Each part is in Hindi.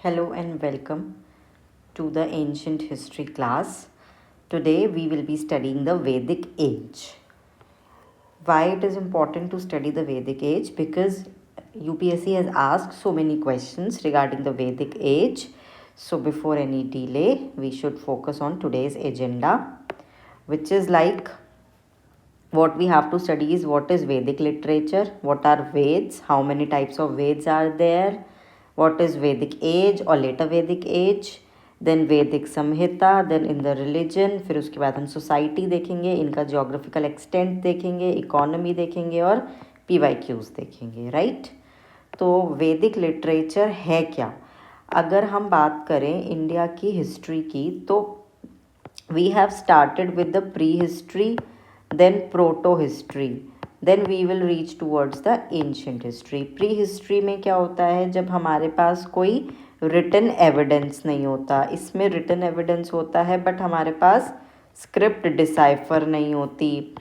Hello and welcome to the ancient history class. Today we will be studying the Vedic age. Why it is important to study the Vedic age? Because UPSC has asked so many questions regarding the Vedic age. So before any delay, we should focus on today's agenda, which is like what we have to study is what is Vedic literature, what are Veds, how many types of Veds are there, what is Vedic age or later Vedic age, then Vedic Samhita, then in the religion, फिर उसके बाद हम सोसाइटी देखेंगे, इनका जियोग्राफिकल एक्सटेंट देखेंगे, इकोनॉमी देखेंगे और PYQs देखेंगे, राइट। तो वैदिक लिटरेचर है क्या? अगर हम बात करें इंडिया की हिस्ट्री की तो we have started with the pre history, then proto history, then we will reach towards the ancient history. Pre history में क्या होता है? जब हमारे पास कोई रिटन एविडेंस नहीं होता, इसमें रिटन एविडेंस होता है बट हमारे पास स्क्रिप्ट डिसाइफर नहीं होती।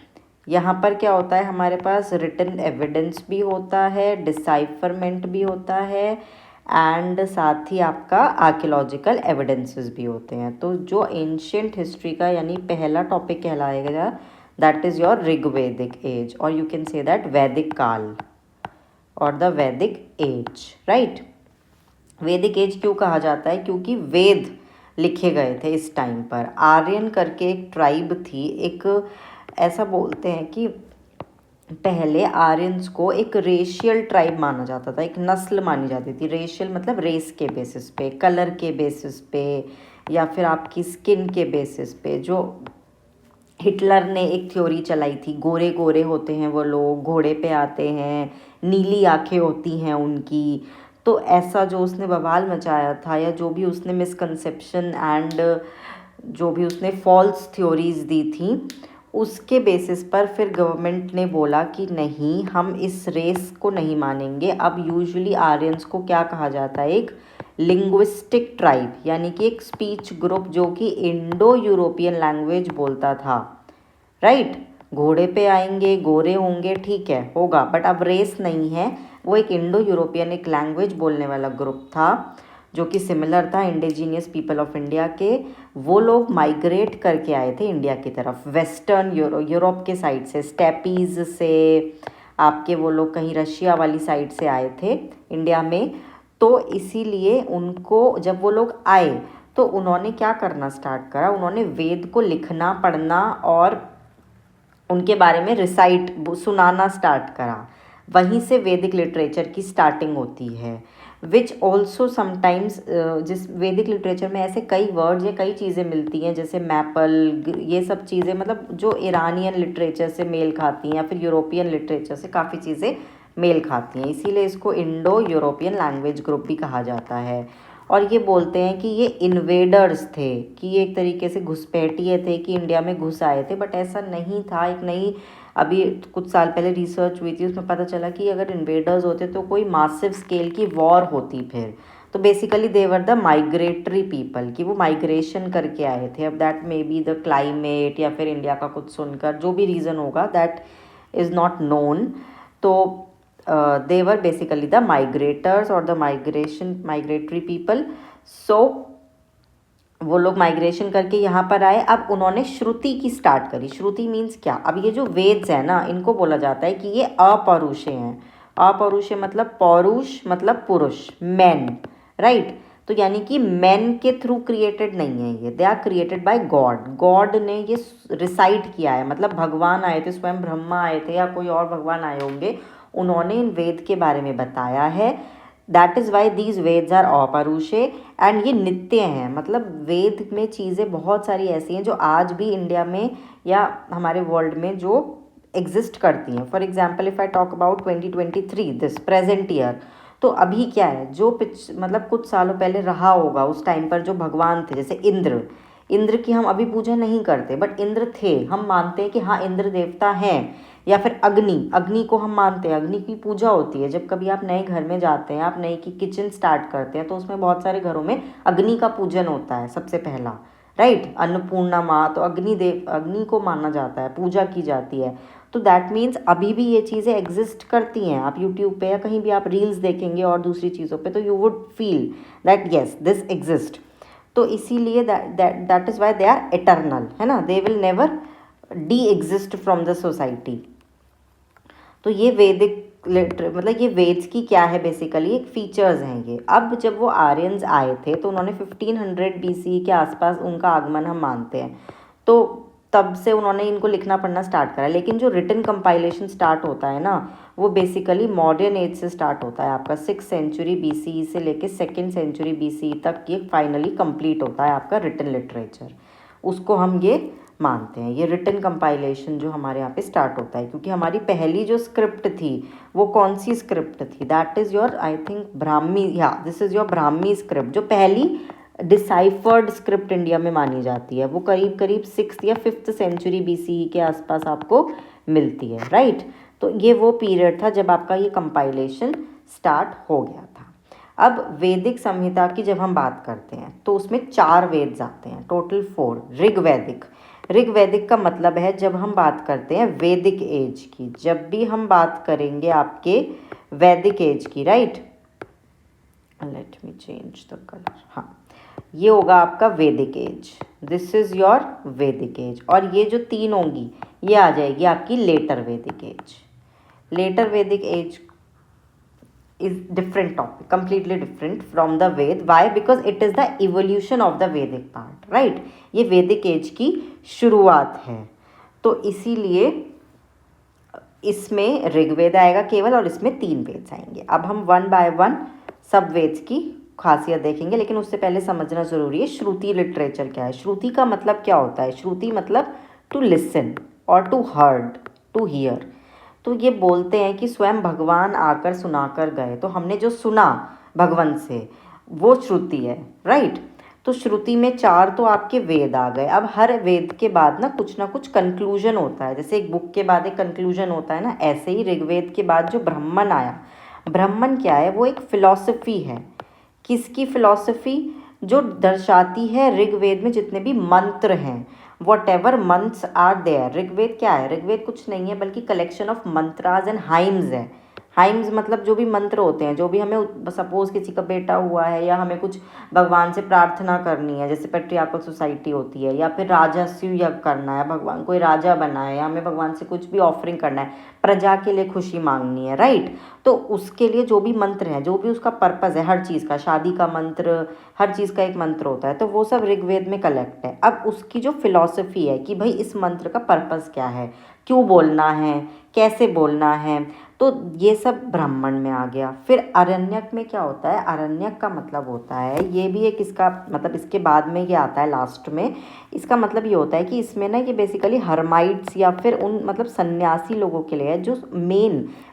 यहाँ पर क्या होता है? हमारे पास रिटन एविडेंस भी होता है, डिसाइफरमेंट भी होता है एंड साथ ही आपका आर्कियोलॉजिकल एविडेंसेस भी होते हैं। तो जो एंशियंट हिस्ट्री का यानी पहला टॉपिक कहलाएगा that is your Rigvedic age, or you can say that Vedic काल or the Vedic age, right? वैदिक एज क्यों कहा जाता है? क्योंकि वेद लिखे गए थे इस टाइम पर। आर्यन करके एक ट्राइब थी, एक ऐसा बोलते हैं कि पहले आर्यंस को एक रेशियल ट्राइब माना जाता था, एक नस्ल मानी जाती थी। रेशियल मतलब रेस के बेसिस पे, कलर के बेसिस पे या फिर आपकी स्किन के बेसिस पे। जो हिटलर ने एक थ्योरी चलाई थी, गोरे गोरे होते हैं वो लोग, घोड़े पे आते हैं, नीली आंखें होती हैं उनकी। तो ऐसा जो उसने बवाल मचाया था या जो भी उसने मिसकंसेप्शन एंड जो भी उसने फॉल्स थ्योरीज दी थी, उसके बेसिस पर फिर गवर्नमेंट ने बोला कि नहीं, हम इस रेस को नहीं मानेंगे। अब यूजुअली आर्यंस को क्या कहा जाता है? एक लिंग्विस्टिक ट्राइब, यानी कि एक स्पीच ग्रुप जो कि इंडो यूरोपियन लैंग्वेज बोलता था, राइट। घोड़े पे आएंगे, गोरे होंगे, ठीक है, होगा, बट अब रेस नहीं है, वो एक इंडो यूरोपियन एक लैंग्वेज बोलने वाला ग्रुप था जो कि सिमिलर था इंडिजीनियस पीपल ऑफ इंडिया के। वो लोग माइग्रेट करके आए थे इंडिया की तरफ, वेस्टर्न यूरोप के साइड से, स्टेपीज से, आपके वो लोग कहीं रशिया वाली साइड से आए थे इंडिया में। तो इसीलिए उनको जब वो लोग आए तो उन्होंने क्या करना स्टार्ट करा? उन्होंने वेद को लिखना, पढ़ना और उनके बारे में रिसाइट सुनाना स्टार्ट करा। वहीं से वैदिक लिटरेचर की स्टार्टिंग होती है। विच ऑल्सो समटाइम्स जिस वैदिक लिटरेचर में ऐसे कई वर्ड्स या कई चीज़ें मिलती हैं जैसे मैपल, ये सब चीज़ें मतलब जो ईरानियन लिटरेचर से मेल खाती हैं या फिर यूरोपियन लिटरेचर से काफ़ी चीज़ें मेल खाती हैं, इसीलिए इसको इंडो यूरोपियन लैंग्वेज ग्रुप भी कहा जाता है। और ये बोलते हैं कि ये इन्वेडर्स थे, कि ये एक तरीके से घुसपैठिए थे कि इंडिया में घुस आए थे, बट ऐसा नहीं था। एक नई अभी कुछ साल पहले रिसर्च हुई थी, उसमें पता चला कि अगर इन्वेडर्स होते तो कोई मासिव स्केल की वॉर होती फिर। तो basically they were the migratory people, कि वो माइग्रेशन करके आए थे। अब that may be the climate या फिर इंडिया का कुछ सुनकर, जो भी रीज़न होगा, दैट इज़ नॉट नोन। तो they were basically the migrators or the migratory people. So वो लोग माइग्रेशन करके यहाँ पर आए। अब उन्होंने श्रुति की स्टार्ट करी। श्रुति मीन्स क्या? अब ये जो वेद्स है ना, इनको बोला जाता है कि ये अपौरुषे हैं। अपौरुषे मतलब पौरुष मतलब पुरुष, मैन, राइट। तो यानी कि मैन के थ्रू क्रिएटेड नहीं है ये, they are created by God. God ने ये रिसाइट किया है, मतलब भगवान आए थे, स्वयं ब्रह्मा आए थे या कोई और भगवान आए होंगे, उन्होंने इन वेद के बारे में बताया है। That is why these Vedas are अपौरुषे एंड ये नित्य हैं। मतलब वेद में चीज़ें बहुत सारी ऐसी हैं जो आज भी इंडिया में या हमारे वर्ल्ड में जो एग्जिस्ट करती हैं। For example if I talk about 2023 this present year, तो अभी क्या है, जो मतलब कुछ सालों पहले रहा होगा उस टाइम पर जो भगवान थे, जैसे इंद्र की हम अभी पूजा नहीं करते, बट इंद्र थे, हम मानते हैं कि हाँ इंद्र देवता हैं। या फिर अग्नि को हम मानते हैं, अग्नि की पूजा होती है। जब कभी आप नए घर में जाते हैं, आप नई की किचन स्टार्ट करते हैं, तो उसमें बहुत सारे घरों में अग्नि का पूजन होता है सबसे पहला, राइट। अन्नपूर्णा माँ, तो अग्नि को माना जाता है, पूजा की जाती है। तो तो दैट मीन्स अभी भी ये चीज़ें एग्जिस्ट करती हैं। आप यूट्यूब पे या कहीं भी आप रील्स देखेंगे और दूसरी चीज़ों पे, तो you would feel that yes this exist. तो इसीलिए that is why they are eternal, है ना, they will never de exist from the society. तो ये वैदिक मतलब ये वेद्स की क्या है, बेसिकली एक फीचर्स हैं ये। अब जब वो आर्यंस आए थे तो उन्होंने 1500 BC के आसपास उनका आगमन हम मानते हैं, तो तब से उन्होंने इनको लिखना पढ़ना स्टार्ट करा। लेकिन जो रिटन कंपाइलेशन स्टार्ट होता है ना, वो बेसिकली मॉडर्न एज से स्टार्ट होता है आपका 6th सेंचुरी BCE से लेके 2nd सेंचुरी BCE तक ये फाइनली कंप्लीट होता है आपका रिटन लिटरेचर। उसको हम ये मानते हैं, ये रिटन कंपाइलेशन जो हमारे यहाँ पे स्टार्ट होता है। क्योंकि हमारी पहली जो स्क्रिप्ट थी वो कौन सी स्क्रिप्ट थी, that is your I think Brahmi, या this is your Brahmi script, जो पहली डिसाइफर्ड स्क्रिप्ट इंडिया में मानी जाती है। वो करीब करीब 6th या 5th सेंचुरी BCE के आसपास आपको मिलती है, राइट। तो ये वो पीरियड था जब आपका ये कंपाइलेशन स्टार्ट हो गया था। अब वैदिक संहिता की जब हम बात करते हैं तो उसमें 4 वेद आते हैं, टोटल 4। ऋग्वैदिक, ऋग्वैदिक का मतलब है जब हम बात करते हैं वैदिक एज की, जब भी हम बात करेंगे आपके वैदिक एज की, right, let me change the colour, हाँ, ये होगा आपका वैदिक as, this is your Vedic as. और ये जो 3 होंगी ये आ जाएगी आपकी लेटर वैदिक एज। लेटर वैदिक as is different topic, completely different from the Ved. Why? Because it is the evolution of the Vedic part, right? ये वैदिक एज की शुरुआत है, तो इसीलिए इसमें ऋग्वेद आएगा केवल और इसमें 3 वेद आएंगे। अब हम 1 by 1 सब वेद की खासियत देखेंगे, लेकिन उससे पहले समझना जरूरी है श्रुति लिटरेचर क्या है। श्रुति का मतलब क्या होता है? श्रुति मतलब टू लिसन और टू हर्ड, टू हियर। तो ये बोलते हैं कि स्वयं भगवान आकर सुनाकर गए, तो हमने जो सुना भगवान से वो श्रुति है, राइट। तो श्रुति में 4 तो आपके वेद आ गए। अब हर वेद के बाद ना कुछ कंक्लूजन होता है, जैसे एक बुक के बाद एक कंक्लूजन होता है ना, ऐसे ही ऋग्वेद के बाद जो ब्राह्मण आया, ब्राह्मण क्या है? वो एक फिलॉसफी है। किसकी फिलॉसफी? जो दर्शाती है ऋग्वेद में जितने भी मंत्र हैं, whatever months are there. Rigveda क्या है? ऋग्वेद कुछ नहीं है बल्कि collection of mantras and hymns है। हाइम्स मतलब जो भी मंत्र होते हैं, जो भी हमें सपोज किसी का बेटा हुआ है या हमें कुछ भगवान से प्रार्थना करनी है, जैसे पैट्रियार्कल सोसाइटी होती है, या फिर राजस्व यज्ञ करना है, भगवान कोई राजा बना है, या हमें भगवान से कुछ भी ऑफरिंग करना है, प्रजा के लिए खुशी मांगनी है, राइट। तो उसके लिए जो भी मंत्र है, जो भी उसका पर्पज़ है, हर चीज़ का, शादी का मंत्र, हर चीज़ का एक मंत्र होता है, तो वो सब ऋग्वेद में कलेक्ट है। अब उसकी जो फिलॉसफी है कि भाई इस मंत्र का पर्पज़ क्या है, क्यों बोलना है, कैसे बोलना है, तो ये सब ब्राह्मण में आ गया। फिर अरण्यक में क्या होता है? अरण्यक का मतलब होता है, ये भी एक इसका मतलब इसके बाद में ये आता है लास्ट में। इसका मतलब ये होता है कि इसमें ना ये बेसिकली हर्माइट्स या फिर उन मतलब सन्यासी लोगों के लिए है जो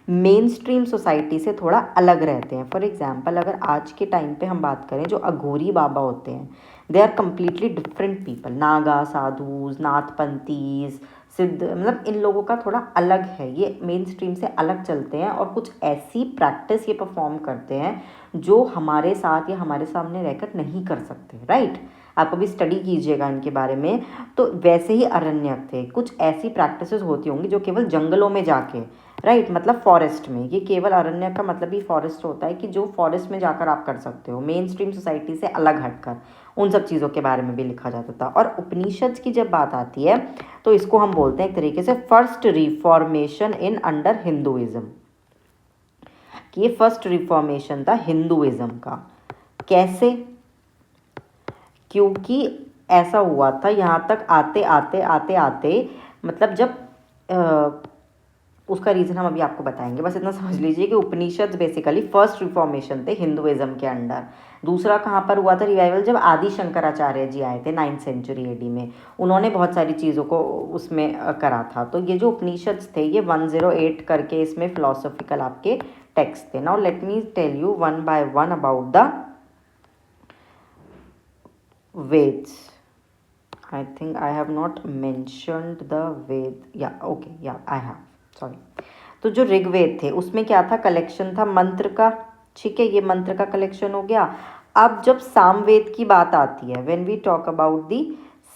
मेन स्ट्रीम सोसाइटी से थोड़ा अलग रहते हैं। फॉर एग्जाम्पल अगर आज के टाइम पे हम बात करें, जो अघोरी बाबा होते हैं, they are completely different people. Naga, sadhus, Nathpanthis, Siddha, मतलब इन लोगों का थोड़ा अलग है, ये मेन स्ट्रीम से अलग चलते हैं और कुछ ऐसी प्रैक्टिस ये परफॉर्म करते हैं जो हमारे साथ या हमारे सामने रहकर नहीं कर सकते, राइट। आप कभी स्टडी कीजिएगा इनके बारे में। तो वैसे ही अरण्यक थे, कुछ ऐसी प्रैक्टिसेस होती होंगी जो केवल जंगलों में जाके, राइट, मतलब फॉरेस्ट में, ये केवल अरण्यक का मतलब ही फॉरेस्ट होता है कि जो फॉरेस्ट में जाकर आप कर सकते हो, मेन स्ट्रीम सोसाइटी से अलग हटकर। उन सब चीज़ों के बारे में भी लिखा जाता था। और उपनिषद की जब बात आती है तो इसको हम बोलते हैं एक तरीके से first reformation in under Hinduism, कि ये फर्स्ट रिफॉर्मेशन था हिंदुइज्म का। कैसे? क्योंकि ऐसा हुआ था, यहाँ तक आते आते मतलब जब उसका रीज़न हम अभी आपको बताएंगे, बस इतना समझ लीजिए कि उपनिषद बेसिकली फर्स्ट रिफॉर्मेशन थे हिंदुइज्म के अंडर। दूसरा कहाँ पर हुआ था रिवाइवल? जब आदि शंकराचार्य जी आए थे 9th सेंचुरी AD में, उन्होंने बहुत सारी चीज़ों को उसमें करा था। तो ये जो उपनिषद थे ये 108 करके इसमें फिलोसॉफिकल आपके टेक्स्ट थे। Now let me tell you 1 by 1 about the Vedas. I think I have not mentioned the Veda, या ओके, या आई हैव, सॉरी। तो जो ऋग्वेद थे उसमें क्या था? कलेक्शन था मंत्र का, ठीक है, ये मंत्र का कलेक्शन हो गया। अब जब सामवेद की बात आती है, when we talk about the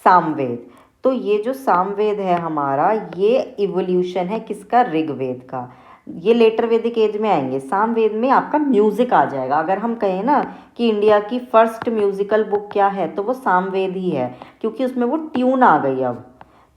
Samaveda, तो ये जो सामवेद है हमारा, ये इवोल्यूशन है किसका? ऋग्वेद का। ये लेटर वैदिक एज में आएंगे। सामवेद में आपका म्यूजिक आ जाएगा। अगर हम कहें ना कि इंडिया की फर्स्ट म्यूजिकल बुक क्या है, तो वो सामवेद ही है, क्योंकि उसमें वो ट्यून आ गई। अब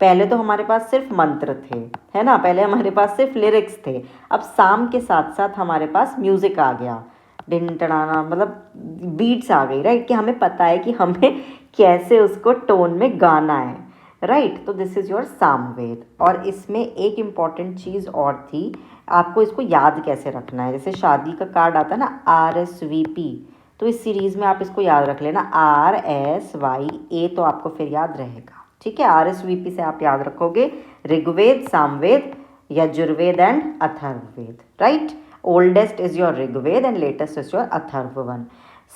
पहले तो हमारे पास सिर्फ मंत्र थे, है ना, पहले हमारे पास सिर्फ लिरिक्स थे। अब साम के साथ साथ हमारे पास म्यूजिक आ गया, डिन टनाना, मतलब बीट्स आ गई, राइट, कि हमें पता है कि हमें कैसे उसको टोन में गाना है, राइट। तो दिस इज़ योर सामवेद। और इसमें एक इम्पॉर्टेंट चीज़ और थी, आपको इसको याद कैसे रखना है। जैसे शादी का कार्ड आता है ना RSVP, तो इस सीरीज़ में आप इसको याद रख लेना, RSYA, तो आपको फिर याद रहेगा, ठीक है। RSVP से आप याद रखोगे Rigveda, Samaveda, Yajurveda and Atharvaveda, right. Oldest is your Rigveda and latest is your Atharvaveda.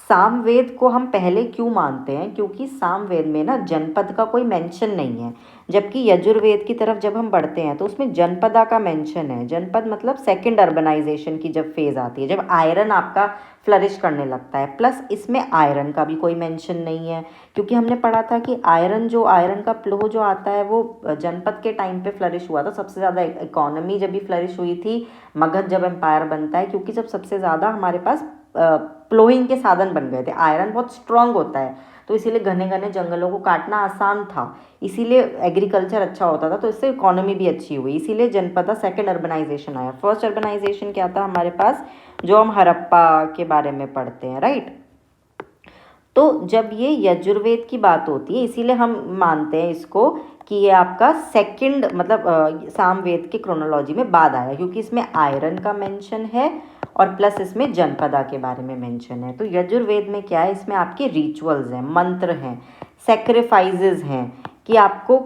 Samaveda को हम पहले क्यों मानते हैं? क्योंकि सामवेद में ना जनपद का कोई मेंशन नहीं है, जबकि यजुर्वेद की तरफ जब हम बढ़ते हैं तो उसमें जनपदा का मेंशन है। जनपद मतलब सेकंड अर्बनाइजेशन की जब फेज आती है, जब आयरन आपका फ्लरिश करने लगता है। प्लस इसमें आयरन का भी कोई मेंशन नहीं है, क्योंकि हमने पढ़ा था कि आयरन का फ्लो जो आता है वो जनपद के टाइम पे फ्लरिश हुआ था। सबसे ज़्यादा इकोनॉमी जब भी फ्लरिश हुई थी, मगध जब एम्पायर बनता है, क्योंकि जब सबसे ज़्यादा हमारे पास प्लोइंग के साधन बन गए थे। आयरन बहुत स्ट्रांग होता है, तो इसीलिए घने घने जंगलों को काटना आसान था, इसीलिए एग्रीकल्चर अच्छा होता था, तो इससे इकोनॉमी भी अच्छी हुई, इसीलिए जनपदा सेकंड अर्बनाइजेशन आया। फर्स्ट अर्बनाइजेशन क्या था हमारे पास, जो हम हड़प्पा के बारे में पढ़ते हैं, राइट। तो जब ये यजुर्वेद की बात होती है, इसीलिए हम मानते हैं इसको कि ये आपका सेकंड, मतलब सामवेद के क्रोनोलॉजी में बाद आया, क्योंकि इसमें आयरन का मेंशन है और प्लस इसमें जनपदा के बारे में मेंशन है। तो यजुर्वेद में क्या है, इसमें आपके रिचुअल्स हैं, मंत्र हैं, सेक्रीफाइसेस हैं, कि आपको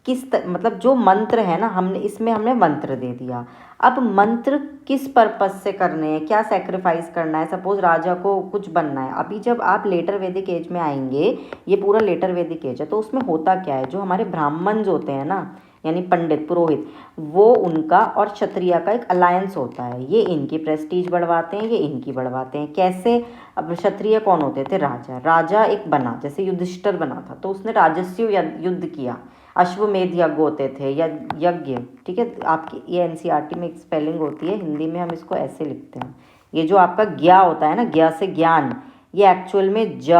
मतलब जो मंत्र है ना, हमने मंत्र दे दिया। अब मंत्र किस पर्पज से करने हैं, क्या सेक्रीफाइस करना है। सपोज राजा को कुछ बनना है। अभी जब आप लेटर वैदिक एज में आएंगे, ये पूरा लेटर वैदिक एज है, तो उसमें होता क्या है, जो हमारे ब्राह्मण होते हैं ना, यानी पंडित पुरोहित, वो उनका और क्षत्रिय का एक अलायंस होता है। ये इनकी प्रेस्टीज बढ़वाते हैं, ये इनकी बढ़वाते हैं। कैसे? अब क्षत्रिय कौन होते थे? राजा एक बना, जैसे युधिष्ठिर बना था, तो उसने राजस्व युद्ध किया, अश्वमेध यज्ञ होते थे, यज्ञ, ठीक है। आपकी ये NCERT में एक स्पेलिंग होती है, हिंदी में हम इसको ऐसे लिखते हैं। ये जो आपका ज्ञा होता है ना, ज्ञा से ज्ञान, ये एक्चुअल में ज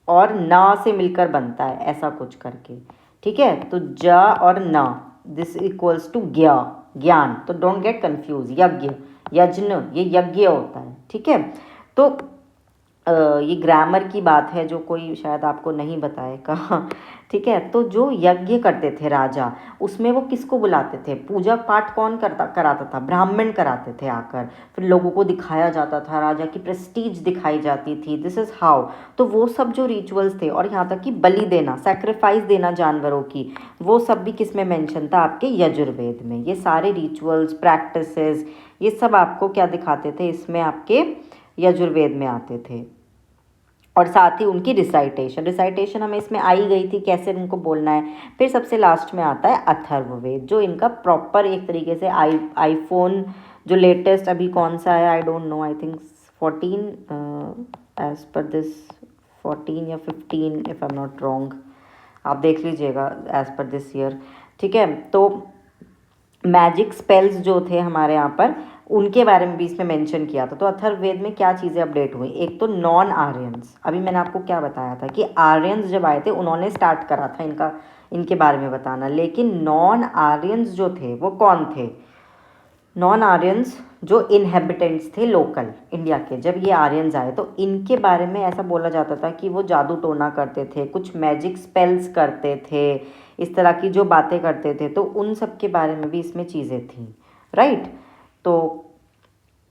और न से मिलकर बनता है, ऐसा कुछ करके, ठीक है। तो ज और न, दिस इक्वल्स टू ज्ञान। तो डोंट गेट कंफ्यूज। यज्ञ, यज्ञ, ये यज्ञ होता है, ठीक है। तो ये ग्रामर की बात है जो कोई शायद आपको नहीं बताएगा, ठीक है। तो जो यज्ञ करते थे राजा, उसमें वो किसको बुलाते थे? पूजा पाठ कौन कराता था? ब्राह्मण कराते थे आकर, फिर लोगों को दिखाया जाता था, राजा की प्रेस्टीज दिखाई जाती थी। This is how. तो वो सब जो रिचुअल्स थे, और यहाँ तक कि बलि देना, सेक्रीफाइस देना जानवरों की, वो सब भी किस में मेंशन था? आपके यजुर्वेद में। ये सारे रिचुअल्स, प्रैक्टिसेस, ये सब आपको क्या दिखाते थे? इसमें आपके यजुर्वेद में आते थे। और साथ ही उनकी रिसाइटेशन हमें इसमें आई गई थी, कैसे उनको बोलना है। फिर सबसे लास्ट में आता है अथर्ववेद, जो इनका प्रॉपर एक तरीके से आईफोन जो लेटेस्ट अभी कौन सा है, I don't know, I think 14, as per this 14 या 15, if I am not wrong, आप देख लीजिएगा एज पर दिस ईयर, ठीक है। तो मैजिक स्पेल्स जो थे हमारे यहाँ पर, उनके बारे में भी इसमें मेंशन किया था। तो अथर्ववेद में क्या चीज़ें अपडेट हुई? एक तो नॉन आर्यंस, अभी मैंने आपको क्या बताया था कि आर्यंस जब आए थे उन्होंने स्टार्ट करा था इनके बारे में बताना, लेकिन नॉन आर्यंस जो थे वो कौन थे? नॉन आर्यंस जो इनहेबिटेंट्स थे लोकल इंडिया के, जब ये आर्यंस आए तो इनके बारे में ऐसा बोला जाता था कि वो जादू टोना करते थे, कुछ मैजिक स्पेल्स करते थे, इस तरह की जो बातें करते थे। तो उन सब के बारे में भी इसमें चीज़ें थी, राइट। तो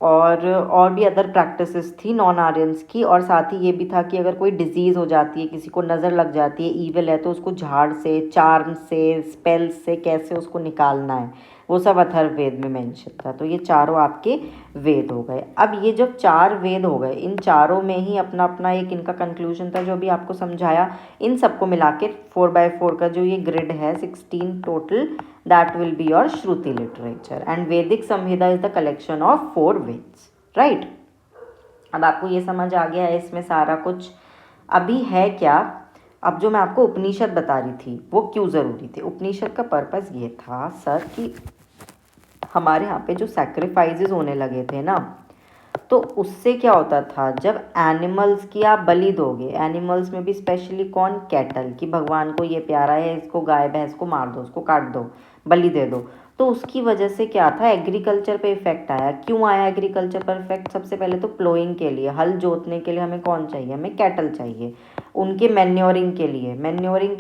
और भी अदर प्रैक्टिसेस थी नॉन आर्यंस की। और साथ ही ये भी था कि अगर कोई डिजीज़ हो जाती है, किसी को नज़र लग जाती है, ईविल है, तो उसको झाड़ से, चार्म से, स्पेल्स से कैसे उसको निकालना है, वो सब अथर्ववेद में मेंशन था। तो ये चारों आपके वेद हो गए। अब ये जब 4 वेद हो गए, इन चारों में ही अपना अपना एक इनका कंक्लूजन था, जो अभी आपको समझाया। इन सबको मिला के 4x4 का जो ये ग्रिड है, 16 total, that will be your Shruti literature, and Vedic Samhita is the collection of 4 Veds, right? अब आपको ये समझ आ गया है इसमें सारा कुछ। अभी है क्या, अब जो मैं आपको उपनिषद बता रही थी वो क्यों ज़रूरी थे। उपनिषद का पर्पस ये था सर कि हमारे यहाँ पे जो सैक्रिफाइसेस होने लगे थे ना, तो उससे क्या होता था, जब एनिमल्स की आप बलि दोगे, एनिमल्स में भी स्पेशली कौन, कैटल, कि भगवान को ये प्यारा है, इसको गाय भैंस को मार दो, उसको काट दो, बलि दे दो, तो उसकी वजह से क्या था, एग्रीकल्चर पे इफेक्ट आया। क्यों आया एग्रीकल्चर पर इफेक्ट? सबसे पहले तो प्लोइंग के लिए, हल जोतने के लिए हमें कौन चाहिए, हमें कैटल चाहिए। उनके मैन्योरिंग के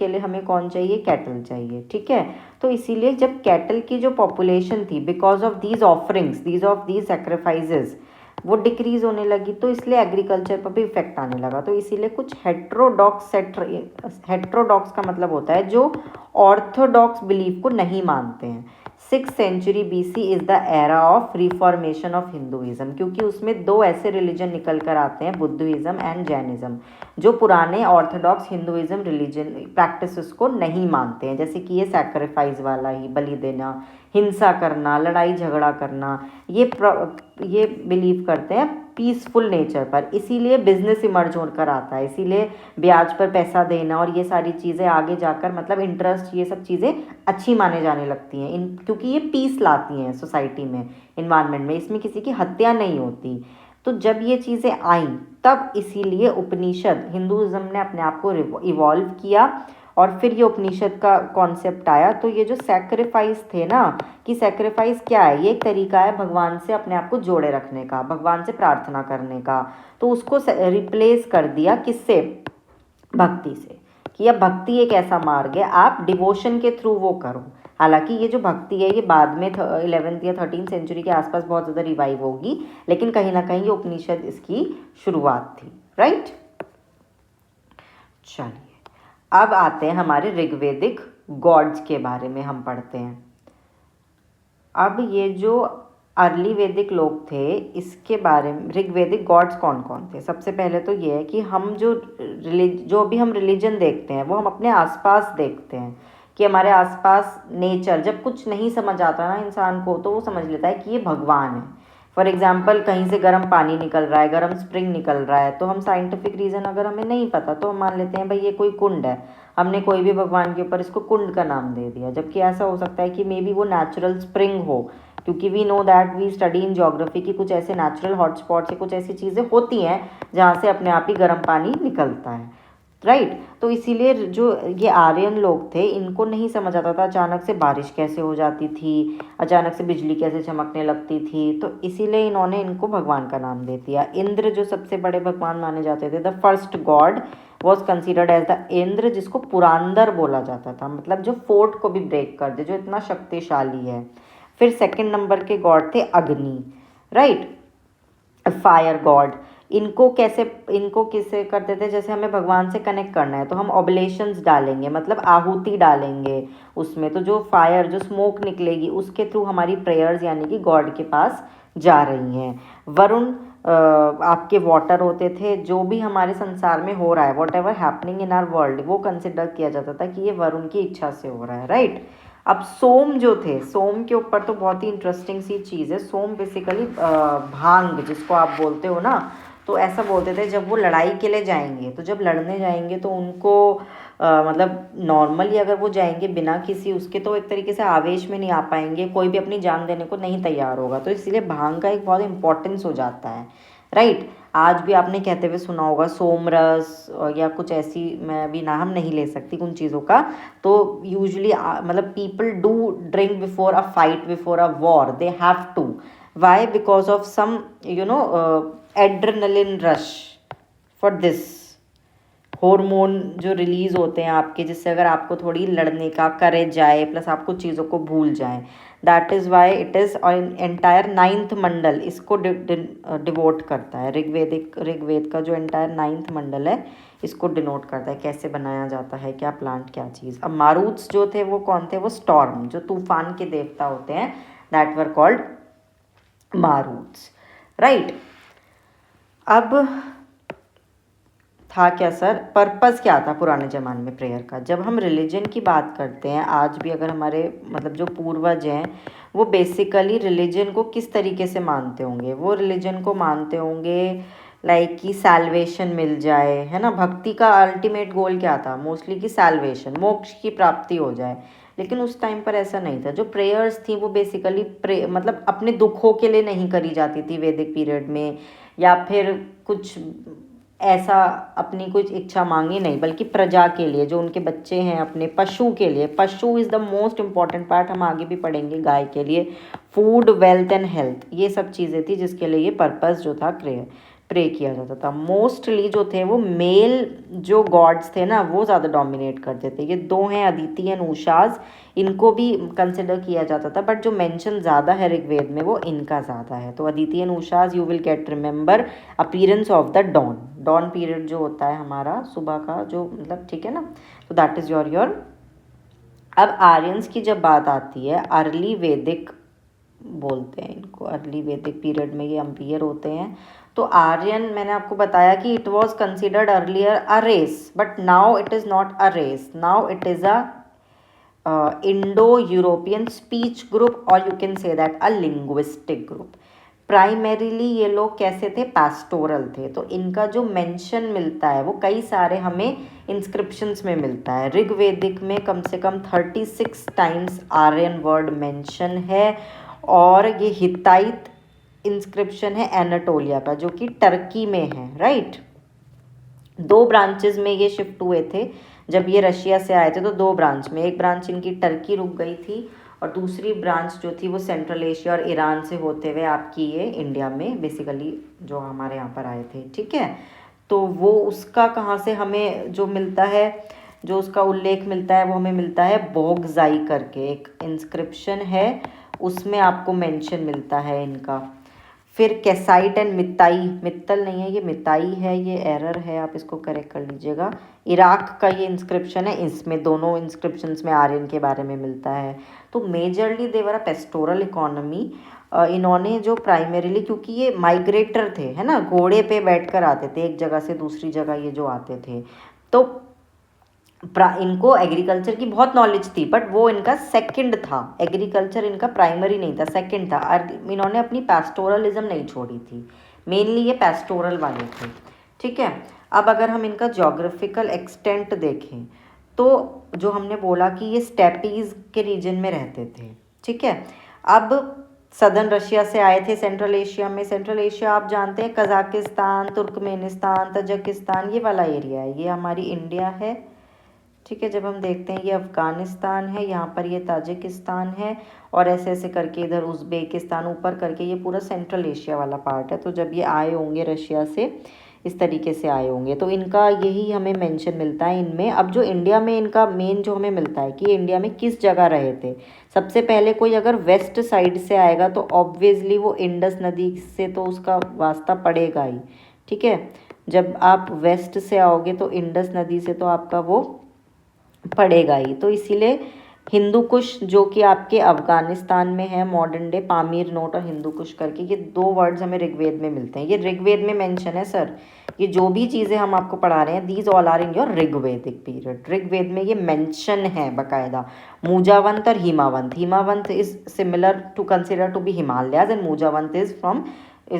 लिए हमें कौन चाहिए, कैटल चाहिए, ठीक है। तो इसीलिए जब कैटल की जो पॉपुलेशन थी, because of these offerings, these sacrifices, वो डिक्रीज होने लगी, तो इसलिए एग्रीकल्चर पर भी इफेक्ट आने लगा। तो इसीलिए कुछ हेट्रोडॉक्स का मतलब होता है जो ऑर्थोडॉक्स बिलीफ को नहीं मानते हैं। 6th century BC is the era of reformation of Hinduism, क्योंकि उसमें दो ऐसे रिलीजन निकल कर आते हैं, बुद्धिज्म एंड जैनिज्म, जो पुराने ऑर्थोडॉक्स हिंदुइज्म रिलीजन प्रैक्टिसेस को नहीं मानते हैं, जैसे कि ये सैक्रिफाइस वाला ही, बलि देना, हिंसा करना, लड़ाई झगड़ा करना, ये बिलीव करते हैं पीसफुल नेचर पर। इसीलिए बिजनेस इमर्ज होकर आता है, इसीलिए ब्याज पर पैसा देना और ये सारी चीज़ें आगे जाकर, मतलब इंटरेस्ट, ये सब चीज़ें अच्छी माने जाने लगती हैं क्योंकि ये पीस लाती हैं सोसाइटी में, इन्वायरमेंट में, इसमें किसी की हत्या नहीं होती। तो जब ये चीज़ें आईं तब इसीलिए उपनिषद, हिंदुज़म ने अपने आप को इवॉल्व किया और फिर ये उपनिषद का कॉन्सेप्ट आया। तो ये जो सैक्रिफाइस थे ना, कि सैक्रिफाइस क्या है, ये एक तरीका है भगवान से अपने आप को जोड़े रखने का, भगवान से प्रार्थना करने का। तो उसको रिप्लेस कर दिया किससे, भक्ति से, कि अब भक्ति एक ऐसा मार्ग है, आप डिवोशन के थ्रू वो करो। हालांकि ये जो भक्ति है ये बाद में 11th या 13th सेंचुरी के आसपास बहुत ज़्यादा रिवाइव होगी, लेकिन कहीं ना कहीं ये उपनिषद इसकी शुरुआत थी, राइट। चलिए अब आते हैं हमारे ऋग्वेदिक गॉड्स के बारे में, हम पढ़ते हैं। अब ये जो अर्ली वैदिक लोग थे, इसके बारे में ऋग्वेदिक गॉड्स कौन कौन थे। सबसे पहले तो ये है कि हम जो भी हम रिलीजन देखते हैं वो हम अपने आसपास देखते हैं, कि हमारे आसपास नेचर, जब कुछ नहीं समझ आता ना इंसान को, तो वो समझ लेता है कि ये भगवान है। फॉर एग्जाम्पल, कहीं से गर्म पानी निकल रहा है, गर्म स्प्रिंग निकल रहा है, तो हम साइंटिफिक रीज़न अगर हमें नहीं पता तो हम मान लेते हैं भाई ये कोई कुंड है, हमने कोई भी भगवान के ऊपर इसको कुंड का नाम दे दिया। जबकि ऐसा हो सकता है कि मे बी वो नेचुरल स्प्रिंग हो, क्योंकि we know that, we study in geography की कुछ ऐसे नेचुरल हॉटस्पॉट्स या कुछ ऐसी चीज़ें होती हैं जहाँ से अपने आप ही गर्म पानी निकलता है, राइट। तो इसीलिए जो ये आर्यन लोग थे, इनको नहीं समझ आता था अचानक से बारिश कैसे हो जाती थी, अचानक से बिजली कैसे चमकने लगती थी, तो इसीलिए इन्होंने इनको भगवान का नाम दे दिया। इंद्र जो सबसे बड़े भगवान माने जाते थे, the first God was considered as the Indra, जिसको पुरांदर बोला जाता था, मतलब जो फोर्ट को भी ब्रेक कर दे, जो इतना शक्तिशाली है। फिर सेकंड नंबर के गॉड थे अग्नि, राइट, फायर गॉड। इनको किससे करते थे, जैसे हमें भगवान से कनेक्ट करना है तो हम ऑब्लेशंस डालेंगे, मतलब आहुति डालेंगे उसमें, तो जो फायर, जो स्मोक निकलेगी, उसके थ्रू हमारी प्रेयर्स यानी कि गॉड के पास जा रही हैं। वरुण आपके वाटर होते थे, जो भी हमारे संसार में हो रहा है, whatever happening in our world, वो कंसिडर किया जाता था कि ये वरुण की इच्छा से हो रहा है, राइट। अब सोम जो थे, सोम के ऊपर तो बहुत ही इंटरेस्टिंग सी चीज़ है। सोम बेसिकली भांग जिसको आप बोलते हो ना, तो ऐसा बोलते थे जब वो लड़ाई के लिए जाएंगे, तो जब लड़ने जाएंगे तो उनको मतलब नॉर्मली अगर वो जाएंगे बिना किसी उसके, तो एक तरीके से आवेश में नहीं आ पाएंगे, कोई भी अपनी जान देने को नहीं तैयार होगा, तो इसीलिए भांग का एक बहुत इंपॉर्टेंस हो जाता है, राइट। आज भी आपने कहते हुए सुना होगा सोमरस या कुछ ऐसी, मैं भी नाम नहीं ले सकती उन चीज़ों का। तो यूजुअली मतलब people do drink before a fight, before a war, they have to, why, because of some adrenaline rush, for this hormone जो रिलीज होते हैं आपके, जिससे अगर आपको थोड़ी लड़ने का करेज जाए, प्लस आप कुछ चीज़ों को भूल जाएं। That is why it is entire 9th मंडल इसको डिवोट करता है। ऋग्वेद का जो एंटायर 9th मंडल है इसको डिनोट करता है, कैसे बनाया जाता है, क्या प्लांट, क्या चीज़। अब मारूत्स जो थे वो कौन थे, वो स्टॉर्म, जो तूफान के देवता होते हैं, दैट वर कॉल्ड मारूत्स, राइट। अब था क्या सर, पर्पस क्या था पुराने ज़माने में प्रेयर का। जब हम रिलीजन की बात करते हैं, आज भी अगर हमारे मतलब जो पूर्वज हैं वो बेसिकली रिलीजन को किस तरीके से मानते होंगे, वो रिलीजन को मानते होंगे लाइक कि सैल्वेशन मिल जाए, है ना। भक्ति का अल्टीमेट गोल क्या था? मोस्टली कि सैल्वेशन, मोक्ष की प्राप्ति हो जाए। लेकिन उस टाइम पर ऐसा नहीं था। जो प्रेयर्स थी वो बेसिकली मतलब अपने दुखों के लिए नहीं करी जाती थी वैदिक पीरियड में, या फिर कुछ ऐसा अपनी कुछ इच्छा मांगी नहीं, बल्कि प्रजा के लिए, जो उनके बच्चे हैं, अपने पशु के लिए। पशु is the most important part, हम आगे भी पढ़ेंगे। गाय के लिए फूड, वेल्थ एंड हेल्थ, ये सब चीज़ें थी जिसके लिए ये पर्पस जो था प्रे किया जाता था। मोस्टली जो थे वो मेल जो गॉड्स थे ना, वो ज़्यादा डोमिनेट करते थे। ये दो हैं, अदिति एंड उषाज, इनको भी कंसिडर किया जाता था, बट जो मेंशन ज़्यादा है ऋग्वेद में वो इनका ज़्यादा है। तो Aditi and Ushas, you will get remember appearance of the dawn. Dawn period जो होता है हमारा सुबह का, जो मतलब, ठीक है ना। तो दैट इज़ योर अब आर्यंस की जब बात आती है, अर्ली वैदिक बोलते हैं इनको, अर्ली वैदिक पीरियड में ये अम्पियर होते हैं। तो आर्यन, मैंने आपको बताया कि it was considered earlier a race, but now it is not a race, now it is a Indo European speech group, और you can say that a linguistic group. Primarily ये लोग कैसे थे? पैस्टोरल थे। तो इनका जो मेंशन मिलता है वो कई सारे हमें इंस्क्रिप्शंस में मिलता है। ऋग्वेदिक में कम से कम 36 टाइम्स आर्यन वर्ड मेंशन है, और ये हिताइत इंस्क्रिप्शन है एनाटोलिया का, जो कि टर्की में है, राइट। दो ब्रांचेस में ये शिफ्ट हुए थे। जब ये रशिया से आए थे तो दो ब्रांच में, एक ब्रांच इनकी टर्की रुक गई थी, और दूसरी ब्रांच जो थी वो सेंट्रल एशिया और ईरान से होते हुए आपकी ये इंडिया में बेसिकली जो हमारे यहाँ पर आए थे, ठीक है। तो वो उसका कहाँ से हमें जो मिलता है, जो उसका उल्लेख मिलता है, वो हमें मिलता है बोगजाई करके एक इंस्क्रिप्शन है, उसमें आपको मेंशन मिलता है इनका। फिर कैसाइट एंड मिताई, मित्तल नहीं है ये, मिताई है, ये एरर है, आप इसको करेक्ट कर लीजिएगा। इराक का ये इंस्क्रिप्शन है, इसमें दोनों इंस्क्रिप्शंस में आर्यन के बारे में मिलता है। तो मेजरली देवर अ पेस्टोरल इकोनॉमी। इन्होंने जो प्राइमरीली, क्योंकि ये माइग्रेटर थे, है ना, घोड़े पे बैठकर आते थे एक जगह से दूसरी जगह, ये जो आते थे, तो इनको एग्रीकल्चर की बहुत नॉलेज थी, बट वो इनका सेकंड था। एग्रीकल्चर इनका प्राइमरी नहीं था, सेकंड था। इन्होंने अपनी पैस्टोरलिज्म नहीं छोड़ी थी, मेनली ये पैस्टोरल वाले थे, ठीक है। अब अगर हम इनका ज्योग्राफिकल एक्सटेंट देखें, तो जो हमने बोला कि ये स्टेपीज के रीजन में रहते थे, ठीक है। अब सदर्न रशिया से आए थे सेंट्रल एशिया में। सेंट्रल एशिया आप जानते हैं, कजाकिस्तान, तुर्कमेनिस्तान, तजाकिस्तान, ये वाला एरिया है, ये हमारी इंडिया है, ठीक है। जब हम देखते हैं ये अफ़गानिस्तान है, यहाँ पर ये ताजिकिस्तान है, और ऐसे ऐसे करके इधर उज़्बेकिस्तान, ऊपर करके ये पूरा सेंट्रल एशिया वाला पार्ट है। तो जब ये आए होंगे रशिया से, इस तरीके से आए होंगे, तो इनका यही हमें मेंशन मिलता है इनमें। अब जो इंडिया में इनका मेन जो हमें मिलता है कि इंडिया में किस जगह रहे थे, सबसे पहले कोई अगर वेस्ट साइड से आएगा तो ऑब्वियसली वो इंडस नदी से तो उसका वास्ता पड़ेगा ही, ठीक है। जब आप वेस्ट से आओगे तो इंडस नदी से तो आपका वो पड़ेगा ही। तो इसीलिए हिंदू कुश, जो कि आपके अफगानिस्तान में है, मॉडर्न डे पामीर नोट और हिंदू कुश करके, ये दो वर्ड्स हमें ऋग्वेद में मिलते हैं। ये ऋग्वेद में मेंशन है सर, ये जो भी चीज़ें हम आपको पढ़ा रहे हैं, these all are in your Rigvedic period. Rigveda में ये मेंशन है बाकायदा। मूजावंत और Himavant, Himavant is similar to consider to be Himalayas, and Mujavant is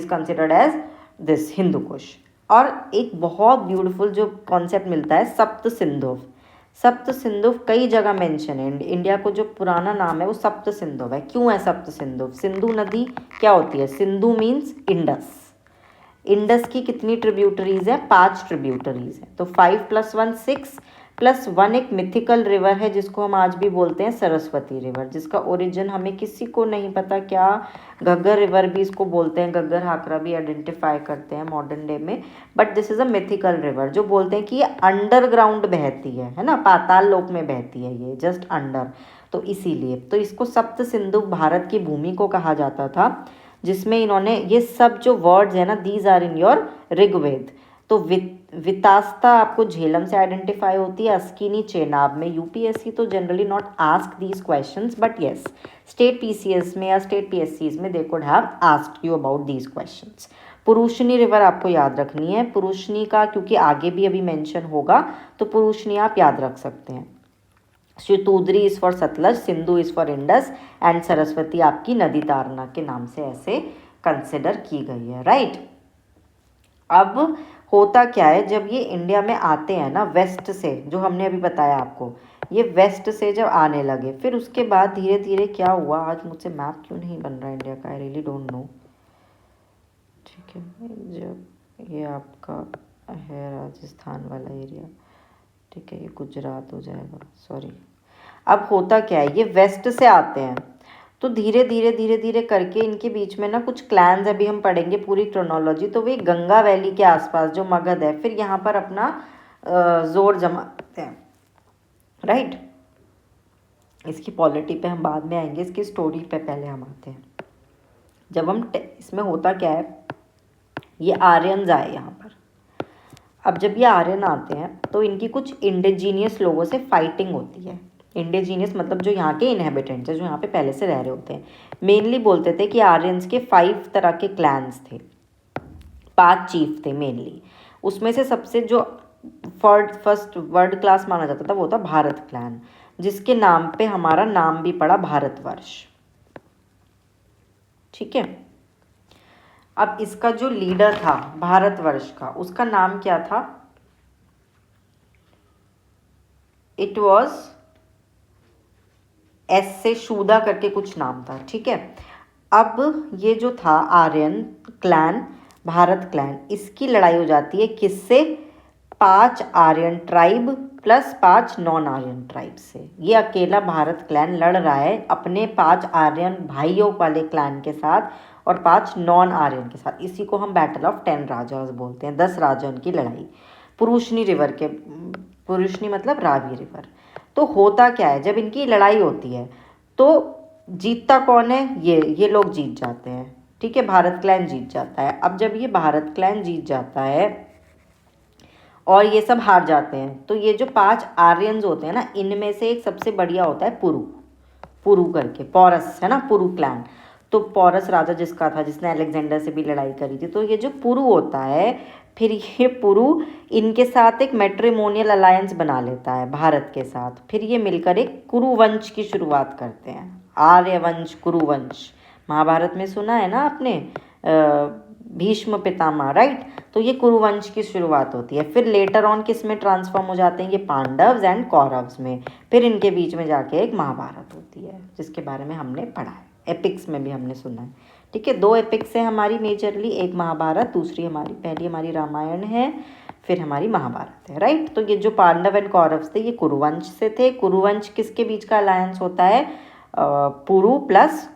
considered as this Hindu Kush. और एक बहुत ब्यूटीफुल जो कॉन्सेप्ट मिलता है, सप्त सिंधु। सप्त सिंधु कई जगह मेंशन है। इंडिया को जो पुराना नाम है वो सप्त सिंधु है। क्यों है सप्त सिंधु? सिंधु नदी क्या होती है? Sindhu means Indus. इंडस की कितनी ट्रिब्यूटरीज है? 5 ट्रिब्यूटरीज है। तो 5 + 1 6 + 1 एक मिथिकल रिवर है जिसको हम आज भी बोलते हैं सरस्वती रिवर, जिसका ओरिजिन हमें किसी को नहीं पता। क्या घग्गर रिवर भी इसको बोलते हैं, घग्गर हाकरा भी आइडेंटिफाई करते हैं मॉडर्न डे में, but this is a mythical river, जो बोलते हैं कि ये अंडरग्राउंड बहती है ना, पाताल लोक में बहती है ये, जस्ट अंडर। तो इसीलिए तो इसको सप्त सिंधु भारत की भूमि को कहा जाता था, जिसमें इन्होंने ये सब जो वर्ड्स है ना, these are in your Rigveda. तो वितास्ता आपको झेलम से आइडेंटिफाई होती है, अस्किनी चेनाब में। यूपीएससी तो generally not ask these questions, but yes state PCS में या स्टेट पीएससीज में they could have asked you about these questions. Purushni river आपको याद रखनी है, पुरुषनी का क्योंकि आगे भी अभी मेंशन होगा, तो पुरुषनी आप याद रख सकते हैं। Shutudri is for Sutlej, Sindhu is for Indus, and Saraswati आपकी नदी तारना के नाम से ऐसे कंसिडर की गई है, राइट। अब होता क्या है, जब ये इंडिया में आते हैं ना वेस्ट से, जो हमने अभी बताया आपको, ये वेस्ट से जब आने लगे, फिर उसके बाद धीरे धीरे क्या हुआ, आज मुझसे मैप क्यों नहीं बन रहा इंडिया का, आई रियली डोंट नो। ठीक है, जब ये आपका है राजस्थान वाला एरिया, ठीक है, ये गुजरात हो जाएगा, सॉरी। अब होता क्या है, ये वेस्ट से आते हैं, तो धीरे धीरे धीरे धीरे करके इनके बीच में ना कुछ क्लैंस, अभी हम पढ़ेंगे पूरी क्रोनोलॉजी, तो वे गंगा वैली के आसपास जो मगध है, फिर यहाँ पर अपना जोर जमाते हैं, राइट। इसकी पॉलिटी पे हम बाद में आएंगे, इसकी स्टोरी पे पहले हम आते हैं। जब हम इसमें होता क्या है, ये आर्यंस आए यहाँ पर। अब जब ये आर्यन आते हैं तो इनकी कुछ इंडिजीनियस लोगों से फाइटिंग होती है। इंडिजीनियस मतलब जो यहाँ के इनहेबिटेंट्स हैं, जो यहाँ पे पहले से रह रहे होते हैं। मेनली बोलते थे कि आर्यंस के 5 तरह के क्लैंस थे, 5 चीफ थे मेनली। उसमें से सबसे जो फर्स्ट वर्ल्ड क्लास माना जाता था वो था भारत क्लैन, जिसके नाम पे हमारा नाम भी पड़ा भारतवर्ष। ठीक है, अब इसका जो लीडर था भारतवर्ष का, उसका नाम क्या था, इट वॉज एस से शूदा करके कुछ नाम था। ठीक है, अब ये जो था आर्यन क्लैन, भारत क्लैन, इसकी लड़ाई हो जाती है किससे, 5 Aryan tribe plus 5 non Aryan tribe से। ये अकेला भारत क्लैन लड़ रहा है अपने 5 आर्यन भाइयों वाले क्लैन के साथ और 5 नॉन आर्यन के साथ। इसी को हम बैटल ऑफ 10 राजास बोलते हैं, 10 राजाओं की लड़ाई, पुरुषनी रिवर के, पुरुषनी मतलब रावी रिवर। तो होता क्या है, जब इनकी लड़ाई होती है तो जीतता कौन है, ये लोग जीत जाते हैं। ठीक है, भारत क्लैन जीत जाता है। अब जब ये भारत क्लैन जीत जाता है और ये सब हार जाते हैं, तो ये जो 5 आर्यंस होते हैं ना, इनमें से एक सबसे बढ़िया होता है पुरु, पुरु करके, पौरस है ना, पुरु क्लैन। तो पौरस राजा जिसका था, जिसने अलेक्जेंडर से भी लड़ाई करी थी, तो ये जो पुरु होता है, फिर ये पुरु इनके साथ एक मैट्रिमोनियल अलायंस बना लेता है भारत के साथ। फिर ये मिलकर एक कुरुवंश की शुरुआत करते हैं, आर्यवंश, कुरुवंश। महाभारत में सुना है ना आपने, भीष्म पितामह, राइट। तो ये कुरुवंश की शुरुआत होती है। फिर लेटर ऑन किस में ट्रांसफॉर्म हो जाते हैं, ये पांडव्स एंड कौरव्स में। फिर इनके बीच में जाके एक महाभारत होती है, जिसके बारे में हमने पढ़ा है, एपिक्स में भी हमने सुना है। ठीक है, 2 एपिक्स है हमारी मेजरली, एक महाभारत, दूसरी हमारी, पहली हमारी रामायण है, फिर हमारी महाभारत है, राइट। तो ये जो पांडव एंड कौरव्स थे, ये कुरुवंश से थे। कुरुवंश किसके बीच का अलायंस होता है, पुरु प्लस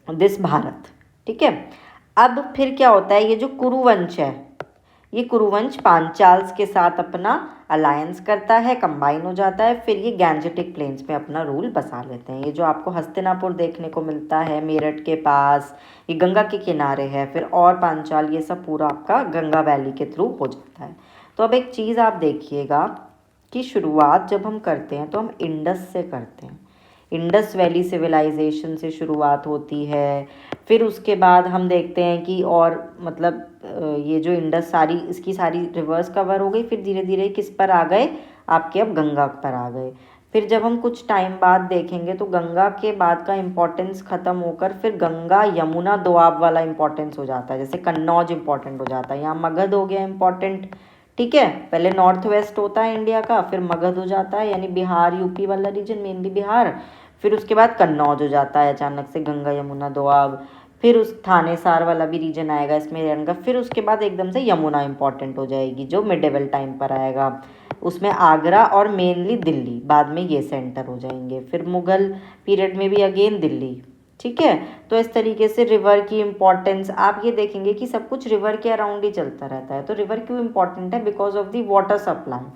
दिस भारत। ठीक है, अब फिर क्या होता है, ये जो कुरुवंश है, ये कुरुवंश पांचाल्स के साथ अपना अलायंस करता है, कंबाइन हो जाता है। फिर ये गैंजेटिक प्लेन्स में अपना रूल बसा लेते हैं। ये जो आपको हस्तिनापुर देखने को मिलता है मेरठ के पास, ये गंगा के किनारे है। फिर और पांचाल, ये सब पूरा आपका गंगा वैली के थ्रू हो जाता है। तो अब एक चीज़ आप देखिएगा कि शुरुआत जब हम करते हैं तो हम इंडस से करते हैं, इंडस वैली सिविलाइजेशन से शुरुआत होती है। फिर उसके बाद हम देखते हैं कि और मतलब ये जो इंडस सारी, इसकी सारी रिवर्स कवर हो गई। फिर धीरे धीरे किस पर आ गए, आपके अब गंगा पर आ गए। फिर जब हम कुछ टाइम बाद देखेंगे तो गंगा के बाद का इम्पोर्टेंस ख़त्म होकर फिर गंगा यमुना दोआब वाला इम्पोर्टेंस हो जाता है। जैसे कन्नौज इम्पोर्टेंट हो जाता है, यहाँ मगध हो गया इम्पोर्टेंट। ठीक है, पहले नॉर्थ वेस्ट होता है इंडिया का, फिर मगध हो जाता है, यानी बिहार यूपी वाला रीजन, मेनली बिहार। फिर उसके बाद कन्नौज हो जाता है अचानक से, गंगा यमुना दोआब। फिर उस थानेसार वाला भी रीजन आएगा इसमें गंगा। फिर उसके बाद एकदम से यमुना इंपॉर्टेंट हो जाएगी, जो मिडेवल टाइम पर आएगा। उसमें आगरा और मेनली दिल्ली बाद में ये सेंटर हो जाएंगे। फिर मुगल पीरियड में भी अगेन दिल्ली। ठीक है, तो इस तरीके से रिवर की इम्पोर्टेंस आप ये देखेंगे कि सब कुछ रिवर के अराउंड ही चलता रहता है। तो रिवर क्यों इम्पोर्टेंट है, because of the water supply.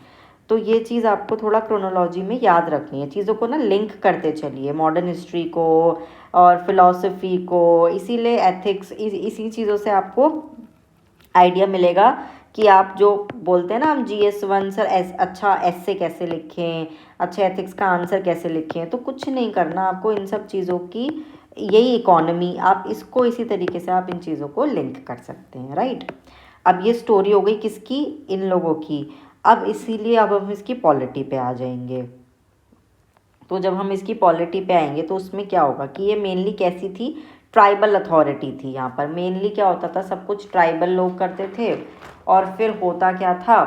तो ये चीज़ आपको थोड़ा क्रोनोलॉजी में याद रखनी है, चीज़ों को ना लिंक करते चलिए, मॉडर्न हिस्ट्री को और फिलॉसफी को। इसीलिए एथिक्स, इसी चीज़ों से आपको आइडिया मिलेगा कि आप जो बोलते हैं ना हम GS1 सर अच्छा ऐसे कैसे लिखें, अच्छा एथिक्स का आंसर कैसे लिखें। तो कुछ नहीं करना आपको, इन सब चीज़ों की यही इकोनॉमी, आप इसको इसी तरीके से आप इन चीज़ों को लिंक कर सकते हैं, राइट। अब ये स्टोरी हो गई किसकी, इन लोगों की। अब इसीलिए अब हम इसकी पॉलिटी पे आ जाएंगे। तो जब हम इसकी पॉलिटी पे आएंगे तो उसमें क्या होगा कि ये मेनली कैसी थी, ट्राइबल अथॉरिटी थी यहाँ पर। मेनली क्या होता था, सब कुछ ट्राइबल लोग करते थे। और फिर होता क्या था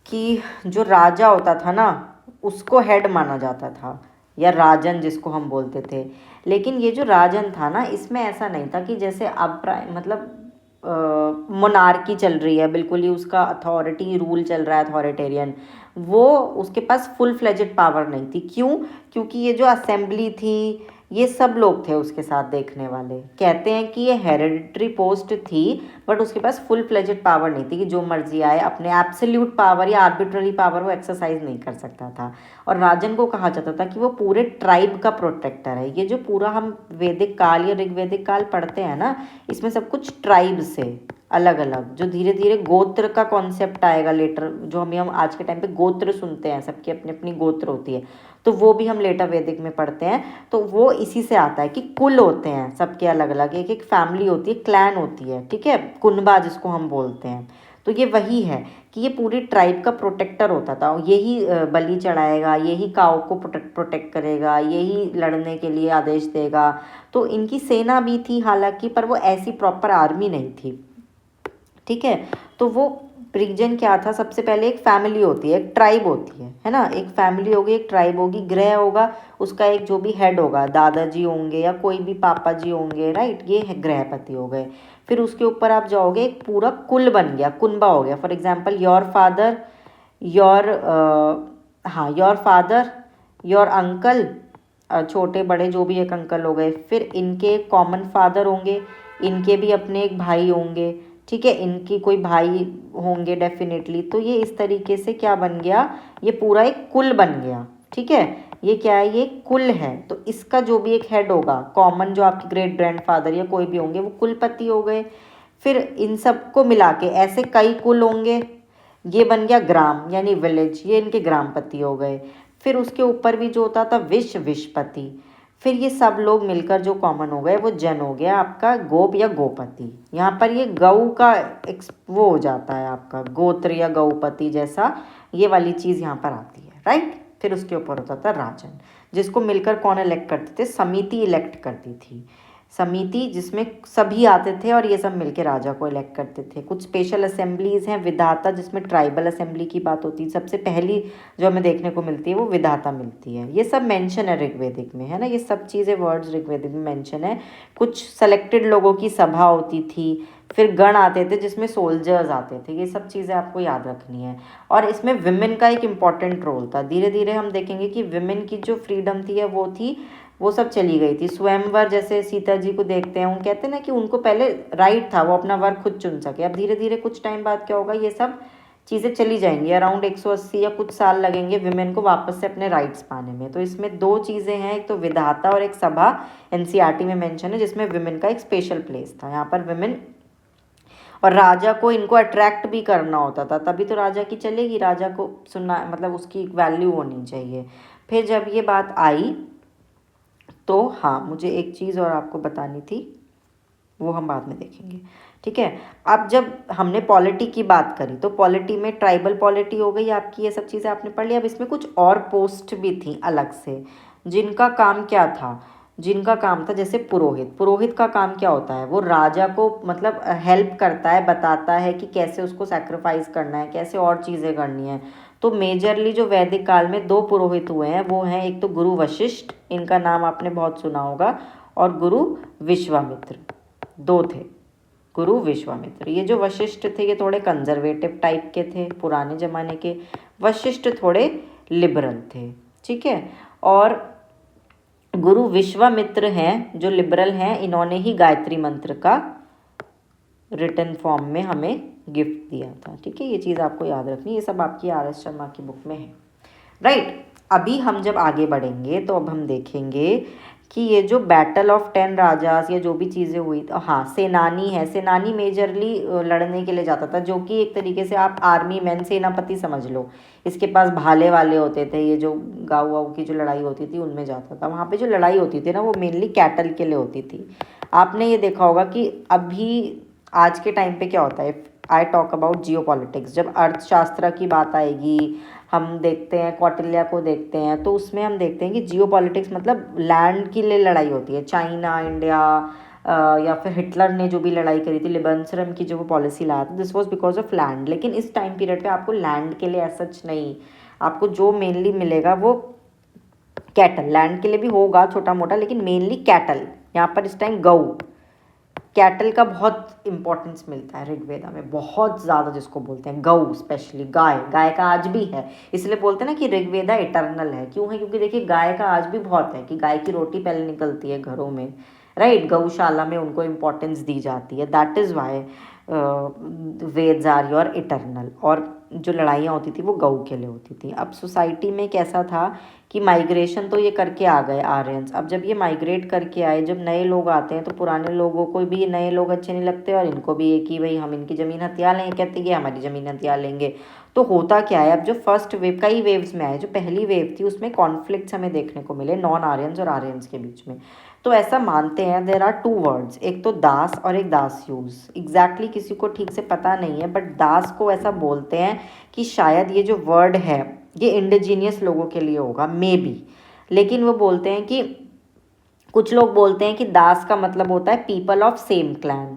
कि जो राजा होता था ना, उसको हेड माना जाता था, या राजन जिसको हम बोलते थे। लेकिन ये जो राजन था ना, इसमें ऐसा नहीं था कि जैसे अब मतलब मोनार्की चल रही है, बिल्कुल ही उसका अथॉरिटी रूल चल रहा है, अथॉरिटेरियन। वो उसके पास फुल फ्लेजेड पावर नहीं थी। क्यों? क्योंकि ये जो असेंबली थी, ये सब लोग थे उसके साथ देखने वाले। कहते हैं कि ये हेरेडिटरी पोस्ट थी, बट उसके पास फुल फ्लेजेड पावर नहीं थी कि जो मर्जी आए, अपने एब्सोल्यूट पावर या आर्बिट्ररी पावर वो एक्सरसाइज नहीं कर सकता था। और राजन को कहा जाता था कि वो पूरे ट्राइब का प्रोटेक्टर है। ये जो पूरा हम वैदिक काल या ऋग्वैदिक काल पढ़ते हैं ना, इसमें सब कुछ ट्राइब से अलग अलग, जो धीरे धीरे गोत्र का कॉन्सेप्ट आएगा लेटर, जो हम आज के टाइम पे गोत्र सुनते हैं, सबकी अपनी अपनी गोत्र होती है, तो वो भी हम लेटर वैदिक में पढ़ते हैं। तो वो इसी से आता है कि कुल होते हैं सबके अलग अलग, एक एक फैमिली होती है, क्लैन होती है, ठीक है, कुनबा जिसको हम बोलते हैं। तो ये वही है कि ये पूरी ट्राइब का प्रोटेक्टर होता था। यही बलि चढ़ाएगा, यही काऊ को प्रोटेक्ट करेगा, यही लड़ने के लिए आदेश देगा। तो इनकी सेना भी थी हालांकि, पर वो ऐसी प्रॉपर आर्मी नहीं थी, ठीक है। तो वो रीजन क्या था, सबसे पहले एक फैमिली होती है, एक ट्राइब होती है ना, एक फैमिली होगी, एक ट्राइब होगी, गृह होगा, उसका एक जो भी हेड होगा, दादाजी होंगे या कोई भी पापा जी होंगे, राइट, ये है गृहपति हो गए। फिर उसके ऊपर आप जाओगे, एक पूरा कुल बन गया, कुनबा हो गया। For example your father, your हाँ योर फादर, योर अंकल, छोटे बड़े जो भी एक अंकल हो गए। फिर इनके कॉमन फादर होंगे, इनके भी अपने एक भाई होंगे, ठीक है, इनकी कोई भाई होंगे डेफिनेटली। तो ये इस तरीके से क्या बन गया, ये पूरा एक कुल बन गया, ठीक है। ये क्या है, ये कुल है। तो इसका जो भी एक हेड होगा, कॉमन जो आपके ग्रेट ग्रैंडफादर या कोई भी होंगे, वो कुलपति हो गए। फिर इन सबको मिला के ऐसे कई कुल होंगे, ये बन गया ग्राम यानी विलेज, ये इनके ग्रामपति हो गए। फिर उसके ऊपर भी जो होता था विश्वपति। फिर ये सब लोग मिलकर जो कॉमन हो गए, वो जन हो गया आपका गोप या गोपति। यहाँ पर ये गऊ का वो हो जाता है आपका गोत्र या गौपति जैसा, ये वाली चीज़ यहाँ पर आती है, राइट। फिर उसके ऊपर होता था राजन, जिसको मिलकर कौन इलेक्ट करते थे, समिति इलेक्ट करती थी। समिति जिसमें सभी आते थे और ये सब मिलके राजा को इलेक्ट करते थे। कुछ स्पेशल असेंबलीज हैं, विधाता, जिसमें ट्राइबल असेंबली की बात होती है। सबसे पहली जो हमें देखने को मिलती है वो विधाता मिलती है। ये सब मेंशन है ऋग्वेदिक में, है ना, ये सब चीज़ें वर्ड्स ऋग्वेदिक में मेंशन है। कुछ सेलेक्टेड लोगों की सभा होती थी, फिर गण आते थे जिसमें सोल्जर्स आते थे। ये सब चीज़ें आपको याद रखनी है। और इसमें विमेन का एक इम्पॉर्टेंट रोल था। धीरे धीरे हम देखेंगे कि विमेन की जो फ्रीडम थी वो सब चली गई थी। स्वयंवर जैसे सीता जी को देखते हैं, उन कहते हैं ना कि उनको पहले राइट था वो अपना वर खुद चुन सके। अब धीरे धीरे कुछ टाइम बाद क्या होगा, ये सब चीज़ें चली जाएंगी। अराउंड 180 या कुछ साल लगेंगे विमेन को वापस से अपने राइट्स पाने में। तो इसमें दो चीज़ें हैं, एक तो विधाता और एक सभा। एनसीईआरटी में मेंशन है, जिसमें विमेन का एक स्पेशल प्लेस था। यहाँ पर विमेन और राजा को इनको अट्रैक्ट भी करना होता था, तभी तो राजा की चलेगी, राजा को सुनना, मतलब उसकी वैल्यू होनी चाहिए। फिर जब ये बात आई तो हाँ, मुझे एक चीज़ और आपको बतानी थी, वो हम बाद में देखेंगे, ठीक है। अब जब हमने पॉलिटी की बात करी, तो पॉलिटी में ट्राइबल पॉलिटी हो गई आपकी, ये सब चीज़ें आपने पढ़ ली। अब इसमें कुछ और पोस्ट भी थी अलग से, जिनका काम क्या था, जिनका काम था जैसे पुरोहित। पुरोहित का काम क्या होता है, वो राजा को मतलब हेल्प करता है, बताता है कि कैसे उसको सैक्रिफाइस करना है, कैसे और चीज़ें करनी है। तो मेजरली जो वैदिक काल में दो पुरोहित हुए हैं वो हैं, एक तो गुरु वशिष्ठ, इनका नाम आपने बहुत सुना होगा, और गुरु विश्वामित्र। दो थे, गुरु विश्वामित्र। ये जो वशिष्ठ थे ये थोड़े कंजर्वेटिव टाइप के थे, पुराने ज़माने के। वशिष्ठ थोड़े लिबरल थे, ठीक है। और गुरु विश्वामित्र हैं जो लिबरल हैं, इन्होंने ही गायत्री मंत्र का रिटन फॉर्म में हमें गिफ्ट दिया था, ठीक है। ये चीज़ आपको याद रखनी, ये सब आपकी आर एस शर्मा की बुक में है, राइट। अभी हम जब आगे बढ़ेंगे तो अब हम देखेंगे कि ये जो बैटल ऑफ 10 राजास या जो भी चीज़ें हुई, हाँ, सेनानी है। सेनानी मेजरली लड़ने के लिए जाता था, जो कि एक तरीके से आप आर्मी मैन, सेनापति समझ लो। इसके पास भाले वाले होते थे, ये जो गाँव वाँव की जो लड़ाई होती थी उनमें जाता था। वहाँ पे जो लड़ाई होती थी ना, वो मेनली कैटल के लिए होती थी। आपने ये देखा होगा कि अभी आज के टाइम पे क्या होता है, I talk about Jio politics, जब अर्थशास्त्र की बात आएगी, हम देखते हैं कौटिल्य को देखते हैं, तो उसमें हम देखते हैं कि जियो पॉलिटिक्स मतलब लैंड के लिए लड़ाई होती है। चाइना, इंडिया या फिर हिटलर ने जो भी लड़ाई करी थी, लिबर्सरम की जो वो पॉलिसी लाया था, this was because of land. लेकिन इस टाइम पीरियड पे आपको लैंड के लिए सच नहीं, आपको जो मेनली मिलेगा वो कैटल। लैंड के लिए भी होगा छोटा मोटा, लेकिन मेनली कैटल। यहाँ पर इस टाइम गऊ, कैटल का बहुत इंपॉर्टेंस मिलता है ऋग्वेदा में, बहुत ज़्यादा, जिसको बोलते हैं गऊ, स्पेशली गाय। गाय का आज भी है, इसलिए बोलते हैं ना कि ऋग्वेदा इटर्नल है। क्यों है? क्योंकि देखिए गाय का आज भी बहुत है, कि गाय की रोटी पहले निकलती है घरों में, राइट। गौशाला में उनको इम्पोर्टेंस दी जाती है, that is why Vedas are your eternal. और जो लड़ाइयाँ होती थी वो गऊ के लिए होती थी। अब सोसाइटी में कैसा था कि माइग्रेशन तो ये करके आ गए आर्यंस। अब जब ये माइग्रेट करके आए, जब नए लोग आते हैं तो पुराने लोगों को भी नए लोग अच्छे नहीं लगते, और इनको भी ये कि भाई हम इनकी ज़मीन हथिया लेंगे, कहते कि हमारी ज़मीन हथिया लेंगे। तो होता क्या है, अब जो फर्स्ट वेव, कई वेव्स में आए, जो पहली वेव थी उसमें कॉन्फ्लिक्ट्स हमें देखने को मिले नॉन आर्यंस और आर्यंस के बीच में। तो ऐसा मानते हैं, देर आर टू वर्ड्स, एक तो दास और एक दासयूज। एग्जैक्टली किसी को ठीक से पता नहीं है, बट दास को ऐसा बोलते हैं कि शायद ये जो वर्ड है ये इंडिजीनियस लोगों के लिए होगा, मे बी। लेकिन वो बोलते हैं कि कुछ लोग बोलते हैं कि दास का मतलब होता है पीपल ऑफ सेम क्लैन,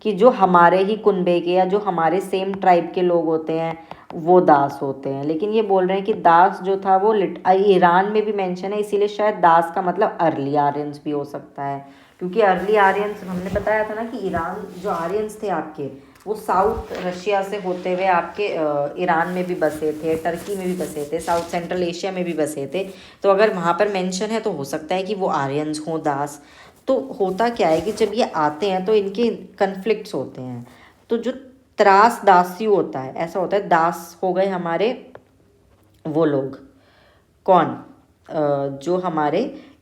कि जो हमारे ही कुनबे के या जो हमारे सेम ट्राइब के लोग होते हैं वो दास होते हैं। लेकिन ये बोल रहे हैं कि दास जो था वो ईरान में भी मेंशन है, इसीलिए शायद दास का मतलब अर्ली आर्यंस भी हो सकता है। क्योंकि अर्ली आर्यंस हमने बताया था ना कि ईरान जो आर्यंस थे आपके, वो साउथ रशिया से होते हुए आपके ईरान में भी बसे थे, टर्की में भी बसे थे, साउथ सेंट्रल एशिया में भी बसे थे। तो अगर वहाँ पर मेंशन है तो हो सकता है कि वो आर्यंस हों, दास। तो होता क्या है कि जब ये आते हैं तो इनके कन्फ्लिक्ट्स होते हैं। तो जो त्रास दासी होता है, ऐसा होता है, दास हो गए हमारे वो लोग, कौन, जो हमारे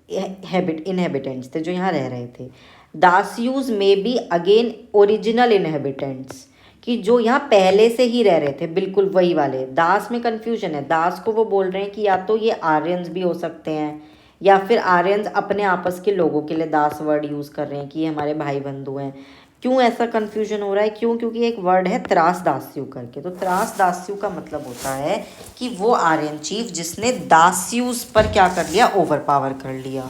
इनहेबिटेंट्स थे जो यहाँ रह रहे थे। दासयूज में बी अगेन ओरिजिनल इनहेबिटेंट्स, कि जो यहाँ पहले से ही रह रहे थे, बिल्कुल वही वाले। दास में कन्फ्यूजन है, दास को वो बोल रहे हैं कि या तो ये आर्यंस भी हो सकते हैं, या फिर आर्यंस अपने आपस के लोगों के लिए दास वर्ड यूज़ कर रहे हैं कि ये हमारे भाई बंधु हैं। क्यों ऐसा कन्फ्यूजन हो रहा है? क्यों? क्योंकि एक वर्ड है त्रास दास्यू करके। तो त्रास दास्यू का मतलब होता है कि वो आर्यन चीफ जिसने दास्यूस पर क्या कर लिया, ओवर पावर कर लिया।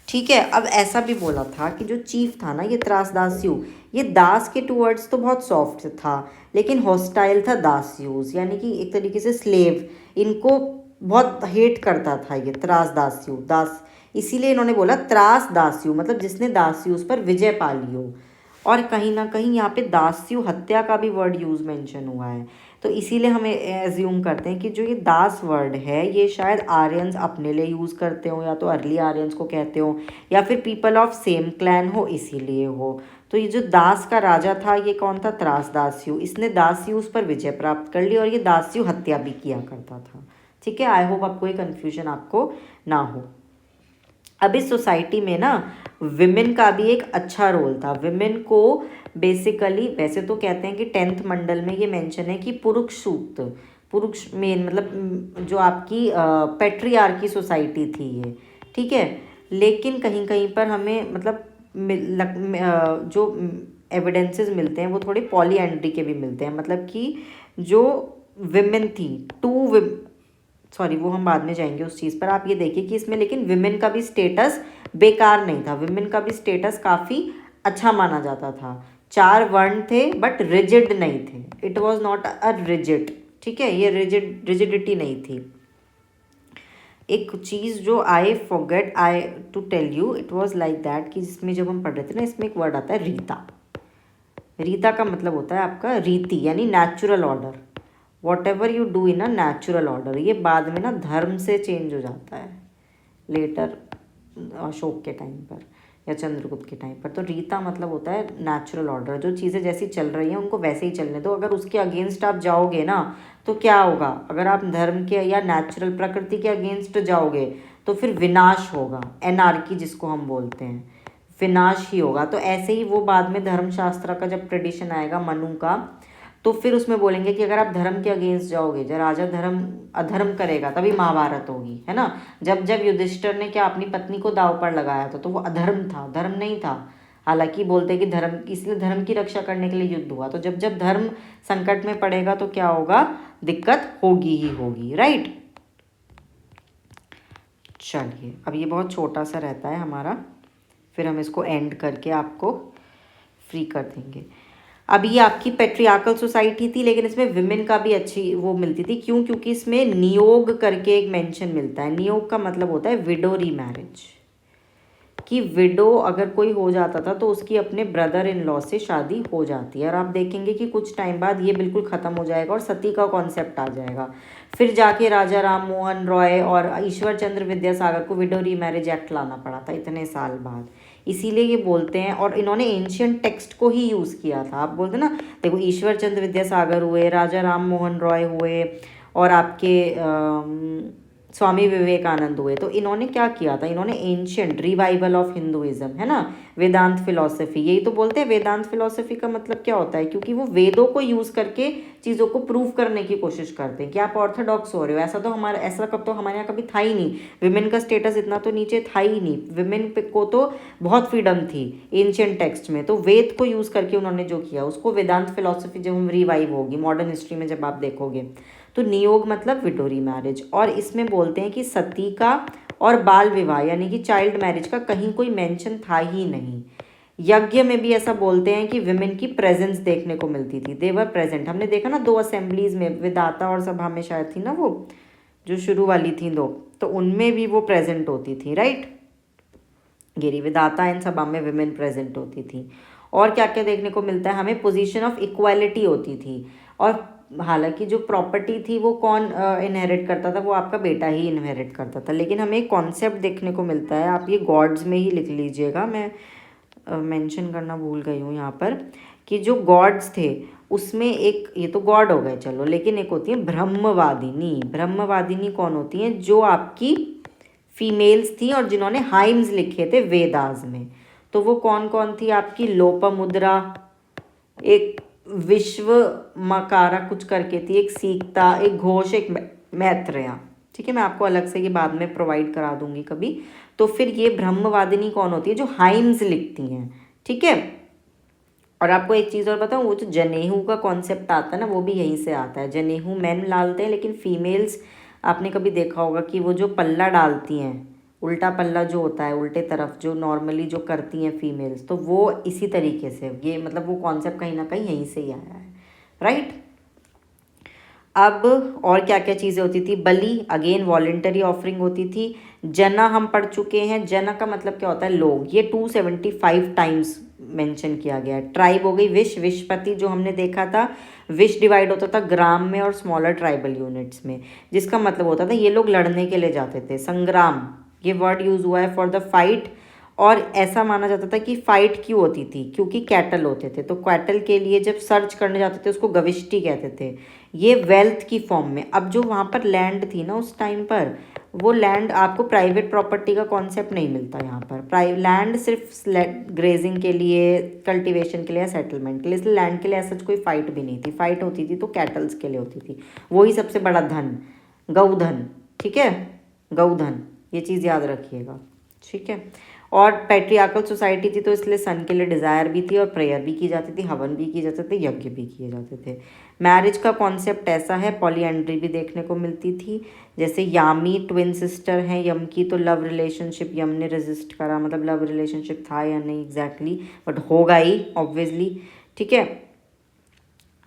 ठीक है। अब ऐसा भी बोला था कि जो चीफ था ना ये त्रास दास्यू, ये दास के टू वर्ड्स तो बहुत सॉफ्ट था, लेकिन हॉस्टाइल था दास्यूस, यानी कि एक तरीके से स्लेव, इनको बहुत हेट करता था ये त्रास दास्यू, दास। इसीलिए इन्होंने बोला त्रास दास्यू, मतलब जिसने दास्यूस पर विजय पा ली हो। और कहीं ना कहीं यहाँ पे दास्यू हत्या का भी वर्ड यूज मेंशन हुआ है। तो इसीलिए हमें एज्यूम करते हैं कि जो ये दास वर्ड है ये शायद आर्यंस अपने लिए यूज़ करते हो, या तो अर्ली आर्यंस को कहते हो, या फिर पीपल ऑफ सेम क्लैन हो इसीलिए हो। तो ये जो दास का राजा था ये कौन था? त्रास दास्यू। इसने दास्यू उस पर विजय प्राप्त कर ली, और ये दास्यू हत्या भी किया करता था। ठीक है। आई होप आपको ये कन्फ्यूजन आपको ना हो। अब इस सोसाइटी में ना विमेन का भी एक अच्छा रोल था। विमेन को बेसिकली, वैसे तो कहते हैं कि 10th मंडल में ये मेंशन है कि पुरुष सूक्त, पुरुष मेन मतलब जो आपकी पेट्रियार्की सोसाइटी थी ये, ठीक है। लेकिन कहीं कहीं पर हमें मतलब जो एविडेंसेस मिलते हैं वो थोड़े पॉलीएंड्री के भी मिलते हैं। मतलब कि जो विमेन थी, सॉरी वो हम बाद में जाएंगे उस चीज़ पर। आप ये देखिए कि इसमें लेकिन विमेन का भी स्टेटस बेकार नहीं था, विमेन का भी स्टेटस काफ़ी अच्छा माना जाता था। 4 वर्ण थे बट रिजिड नहीं थे, it was not a rigid, ठीक है, ये रिजिडिटी नहीं थी। एक चीज़ जो I forget I to tell you, it was like that कि जिसमें जब हम पढ़ रहे थे ना, इसमें एक वर्ड आता है रीता। रीता का मतलब होता है आपका रीति, यानी natural order. What ever you do in a natural order, ये बाद में ना धर्म से चेंज हो जाता है लेटर, अशोक के टाइम पर या चंद्रगुप्त के टाइम पर। तो रीता मतलब होता है नेचुरल ऑर्डर, जो चीज़ें जैसी चल रही हैं उनको वैसे ही चलने दो। अगर उसके अगेंस्ट आप जाओगे ना तो क्या होगा? अगर आप धर्म के या नेचुरल प्रकृति के अगेंस्ट जाओगे तो फिर विनाश होगा, एनार्की जिसको हम बोलते हैं, विनाश ही होगा। तो ऐसे ही वो बाद में धर्मशास्त्र का जब ट्रेडिशन आएगा मनु का, तो फिर उसमें बोलेंगे कि अगर आप धर्म के अगेंस्ट जाओगे, जब राजा धर्म अधर्म करेगा तभी महाभारत होगी, है ना। जब जब युधिष्ठिर ने क्या अपनी पत्नी को दाव पर लगाया था तो वो अधर्म था, धर्म नहीं था। हालांकि बोलते कि धर्म, इसलिए धर्म की रक्षा करने के लिए युद्ध हुआ। तो जब जब धर्म संकट में पड़ेगा तो क्या होगा? दिक्कत होगी ही होगी, राइट। चलिए, अब ये बहुत छोटा सा रहता है हमारा, फिर हम इसको एंड करके आपको फ्री कर देंगे। अब ये आपकी पेट्रियार्कल सोसाइटी थी, लेकिन इसमें विमेन का भी अच्छी वो मिलती थी। क्यों? क्योंकि इसमें नियोग करके एक मेंशन मिलता है। नियोग का मतलब होता है विडो रीमैरिज, कि विडो अगर कोई हो जाता था तो उसकी अपने ब्रदर इन लॉ से शादी हो जाती है। और आप देखेंगे कि कुछ टाइम बाद ये बिल्कुल ख़त्म हो जाएगा और सती का कॉन्सेप्ट आ जाएगा। फिर जाके राजा राम मोहन रॉय और ईश्वर चंद्र विद्यासागर को विडो रीमैरिज एक्ट लाना पड़ा था इतने साल बाद। इसीलिए ये बोलते हैं, और इन्होंने एंशियंट टेक्स्ट को ही यूज़ किया था। आप बोलते ना, देखो ईश्वर चंद्र विद्यासागर हुए, राजा राम मोहन रॉय हुए, और आपके स्वामी विवेकानंद हुए, तो इन्होंने क्या किया था, इन्होंने एंशियंट रिवाइवल ऑफ हिंदुइज्म, है ना, वेदांत फिलॉसफी, यही तो बोलते हैं। वेदांत फिलॉसफी का मतलब क्या होता है, क्योंकि वो वेदों को यूज़ करके चीज़ों को प्रूव करने की कोशिश करते हैं कि आप ऑर्थोडॉक्स हो रहे हो। ऐसा तो हमारा, ऐसा कब तो हमारे यहाँ कभी था ही नहीं। विमेन का स्टेटस इतना तो नीचे था ही नहीं, विमेन को तो बहुत फ्रीडम थी एंशियंट टेक्स्ट में। तो वेद को यूज़ करके उन्होंने जो किया उसको वेदांत फिलॉसफी जब हम रिवाइव होगी मॉडर्न हिस्ट्री में जब आप देखोगे, तो नियोग मतलब विडोरी मैरिज। और इसमें बोलते हैं कि सती का और बाल विवाह यानी कि चाइल्ड मैरिज का कहीं कोई मेंशन था ही नहीं। यज्ञ में भी ऐसा बोलते हैं कि विमेन की प्रेजेंस देखने को मिलती थी, दे वर प्रेजेंट। हमने देखा ना 2 असेंबलीज में, विधाता और सभा में शायद थी ना वो जो शुरू वाली थी 2, तो उनमें भी वो प्रेजेंट होती थी, राइट। गिरी विधाता एंड सभा में विमेन प्रेजेंट होती थी। और क्या क्या देखने को मिलता है हमें, पोजीशन ऑफ इक्वालिटी होती थी। और हालांकि जो प्रॉपर्टी थी वो कौन इनहेरिट करता था, वो आपका बेटा ही इनहेरिट करता था। लेकिन हमें एक कॉन्सेप्ट देखने को मिलता है, आप ये गॉड्स में ही लिख लीजिएगा, मैं मेंशन करना भूल गई हूँ यहाँ पर, कि जो गॉड्स थे उसमें एक, ये तो गॉड हो गए चलो, लेकिन एक होती है ब्रह्मवादिनी। ब्रह्मवादिनी कौन होती हैं, जो आपकी फीमेल्स थी और जिन्होंने हाइम्स लिखे थे वेदास में। तो वो कौन कौन थी आपकी, लोपामुद्रा, एक विश्व मकारा कुछ करके थी, एक सीकता, एक घोष, एक मैत्रेया। ठीक है, मैं आपको अलग से ये बाद में प्रोवाइड करा दूंगी कभी। तो फिर ये ब्रह्मवादिनी कौन होती है, जो हाइम्स लिखती हैं, ठीक है। और आपको एक चीज़ और बताऊँ, वो जो जनेऊ का कॉन्सेप्ट आता है ना, वो भी यहीं से आता है। जनेऊ मैन डालते हैं, लेकिन फीमेल्स आपने कभी देखा होगा कि वो जो पल्ला डालती हैं, उल्टा पल्ला जो होता है उल्टे तरफ, जो नॉर्मली जो करती हैं फीमेल्स, तो वो इसी तरीके से, ये मतलब वो कॉन्सेप्ट कहीं ना कहीं यहीं से ही आया है, राइट। अब और क्या क्या चीज़ें होती थी, बलि अगेन वॉलेंटरी ऑफरिंग होती थी। जना हम पढ़ चुके हैं, जना का मतलब क्या होता है, लोग, ये 275 टाइम्स मेंशन किया गया है। ट्राइब हो गई विश, विशपति जो हमने देखा था, विश डिवाइड होता था ग्राम में और स्मॉलर ट्राइबल यूनिट्स में, जिसका मतलब होता था ये लोग लड़ने के लिए जाते थे। संग्राम, ये वर्ड यूज़ हुआ है फॉर द फाइट। और ऐसा माना जाता था कि फाइट क्यों होती थी, क्योंकि कैटल होते थे, तो कैटल के लिए जब सर्च करने जाते थे उसको गविष्टि कहते थे, ये वेल्थ की फॉर्म में। अब जो वहाँ पर लैंड थी ना उस टाइम पर, वो लैंड आपको प्राइवेट प्रॉपर्टी का कॉन्सेप्ट नहीं मिलता यहाँ पर। लैंड सिर्फ ग्रेजिंग के लिए, कल्टीवेशन के लिए, सेटलमेंट के लिए, इसलिए लैंड के लिए ऐसा कोई फाइट भी नहीं थी। फाइट होती थी तो कैटल्स के लिए होती थी, वही सबसे बड़ा धन, गौधन, ठीक है, गौधन, ये चीज़ याद रखिएगा, ठीक है। और पैट्रियार्कल सोसाइटी थी तो इसलिए सन के लिए डिज़ायर भी थी और प्रेयर भी की जाती थी, हवन भी किए जाते थे, यज्ञ भी किए जाते थे। मैरिज का कॉन्सेप्ट ऐसा है, पॉलीएंड्री भी देखने को मिलती थी। जैसे यामी ट्विन सिस्टर हैं यम की, तो लव रिलेशनशिप यम ने रेजिस्ट करा, मतलब लव रिलेशनशिप था या नहीं एग्जैक्टली, बट होगा ही ऑब्वियसली, ठीक है।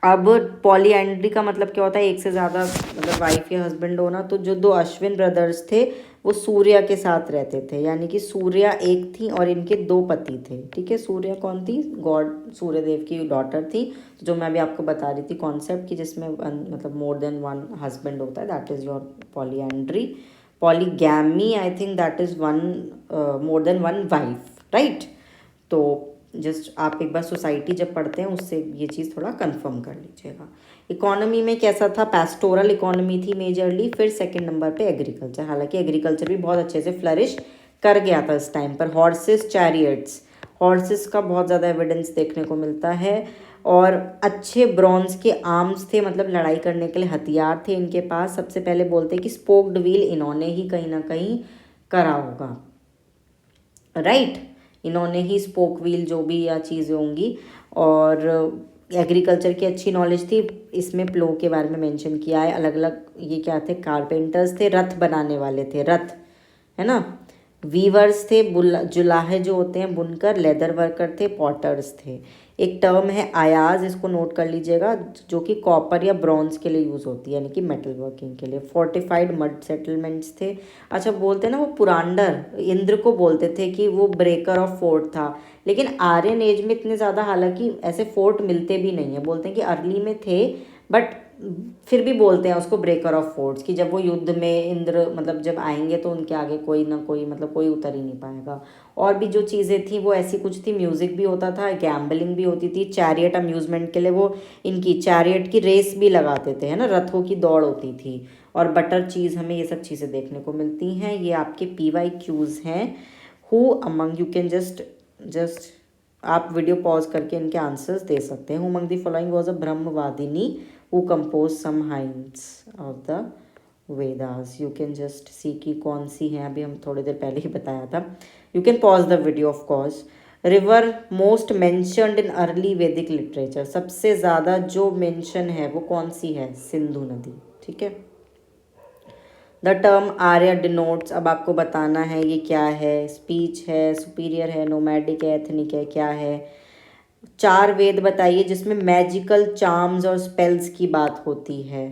अब पॉलीएंड्री का मतलब क्या होता है, एक से ज़्यादा मतलब वाइफ या हस्बैंड होना। तो जो 2 अश्विन ब्रदर्स थे वो सूर्या के साथ रहते थे, यानी कि सूर्या एक थी और इनके 2 पति थे, ठीक है। सूर्या कौन थी, गॉड सूर्यदेव की डॉटर थी, जो मैं अभी आपको बता रही थी कॉन्सेप्ट की, जिसमें मतलब मोर देन 1 हस्बैंड होता है, that is your polyandry. Polygamy I think that is 1 more than 1 wife, right. तो जस्ट आप एक बार सोसाइटी जब पढ़ते हैं उससे ये चीज़ थोड़ा कंफर्म कर लीजिएगा। इकोनॉमी में कैसा था, पैस्टोरल इकोनॉमी थी मेजरली। फिर सेकंड नंबर पे एग्रीकल्चर, हालांकि एग्रीकल्चर भी बहुत अच्छे से फ्लरिश कर गया था इस टाइम पर। हॉर्सेस, चैरियट्स, हॉर्सेस का बहुत ज़्यादा एविडेंस देखने को मिलता है। और अच्छे ब्रॉन्ज के आर्म्स थे, मतलब लड़ाई करने के लिए हथियार थे इनके पास। सबसे पहले बोलते हैं कि स्पोक्ड व्हील इन्होंने ही कहीं ना कहीं करा होगा, राइट। इन्होंने ही स्पोक व्हील जो भी या चीज़ें होंगी। और एग्रीकल्चर की अच्छी नॉलेज थी। इसमें प्लो के बारे में मेंशन किया है। अलग अलग ये क्या थे, कारपेंटर्स थे, रथ बनाने वाले थे, रथ, है ना। वीवर्स थे, जुलाहे जो होते हैं बुनकर, लेदर वर्कर थे, पॉटर्स थे। एक टर्म है आयाज, इसको नोट कर लीजिएगा, जो कि कॉपर या ब्रॉन्ज के लिए यूज़ होती है, यानी कि मेटल वर्किंग के लिए। फोर्टिफाइड मड सेटलमेंट्स थे। अच्छा, बोलते हैं ना वो पुरांडर, इंद्र को बोलते थे कि वो ब्रेकर ऑफ फोर्ट था, लेकिन आर्यन एज में इतने ज़्यादा हालांकि ऐसे फोर्ट मिलते भी नहीं है। बोलते हैं कि अर्ली में थे, बट फिर भी बोलते हैं उसको ब्रेकर ऑफ फोर्ट्स, कि जब वो युद्ध में इंद्र मतलब जब आएंगे तो उनके आगे कोई ना कोई मतलब कोई उतर ही नहीं पाएगा। और भी जो चीज़ें थी वो ऐसी कुछ थी, म्यूज़िक भी होता था, गैम्बलिंग भी होती थी, चैरियट अम्यूज़मेंट के लिए वो इनकी चैरियट की रेस भी लगाते थे, है ना, रथों की दौड़ होती थी। और बटर चीज़, हमें ये सब चीज़ें देखने को मिलती हैं। ये आपके PYQs हैं। Who among, you can just आप वीडियो पॉज करके इनके आंसर्स दे सकते हैं। Who among the following was a Brahmavadini who compose some hymns of the Vedas. You can just see की कौन सी है, अभी हम थोड़ी देर पहले ही बताया था। You can pause the video of course. River most mentioned in early वैदिक लिटरेचर, सबसे ज़्यादा जो मेंशन है वो कौन सी है, सिंधु नदी, ठीक है। द टर्म आर्य डिनोट्स, अब आपको बताना है ये क्या है, स्पीच है, सुपीरियर है, नोमैडिक है, एथनिक है, क्या है। 4 वेद बताइए जिसमें मैजिकल चार्म्स और स्पेल्स की बात होती है।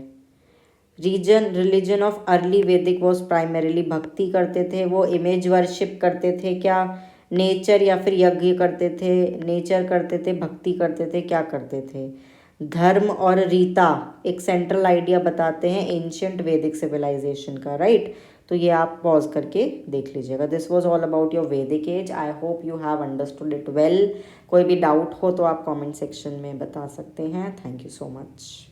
रिलीजन ऑफ अर्ली वैदिक वॉज प्राइमरीली, भक्ति करते थे वो, इमेज वर्शिप करते थे क्या, नेचर या फिर यज्ञ करते थे, नेचर करते थे, भक्ति करते थे, क्या करते थे। धर्म और रीता एक सेंट्रल आइडिया बताते हैं एंशियंट वैदिक सिविलाइजेशन का, राइट। तो ये आप पॉज करके देख लीजिएगा। This was all about your Vedic age. I hope you have understood it well. कोई भी डाउट हो तो आप कमेंट सेक्शन में बता सकते हैं। Thank you so much.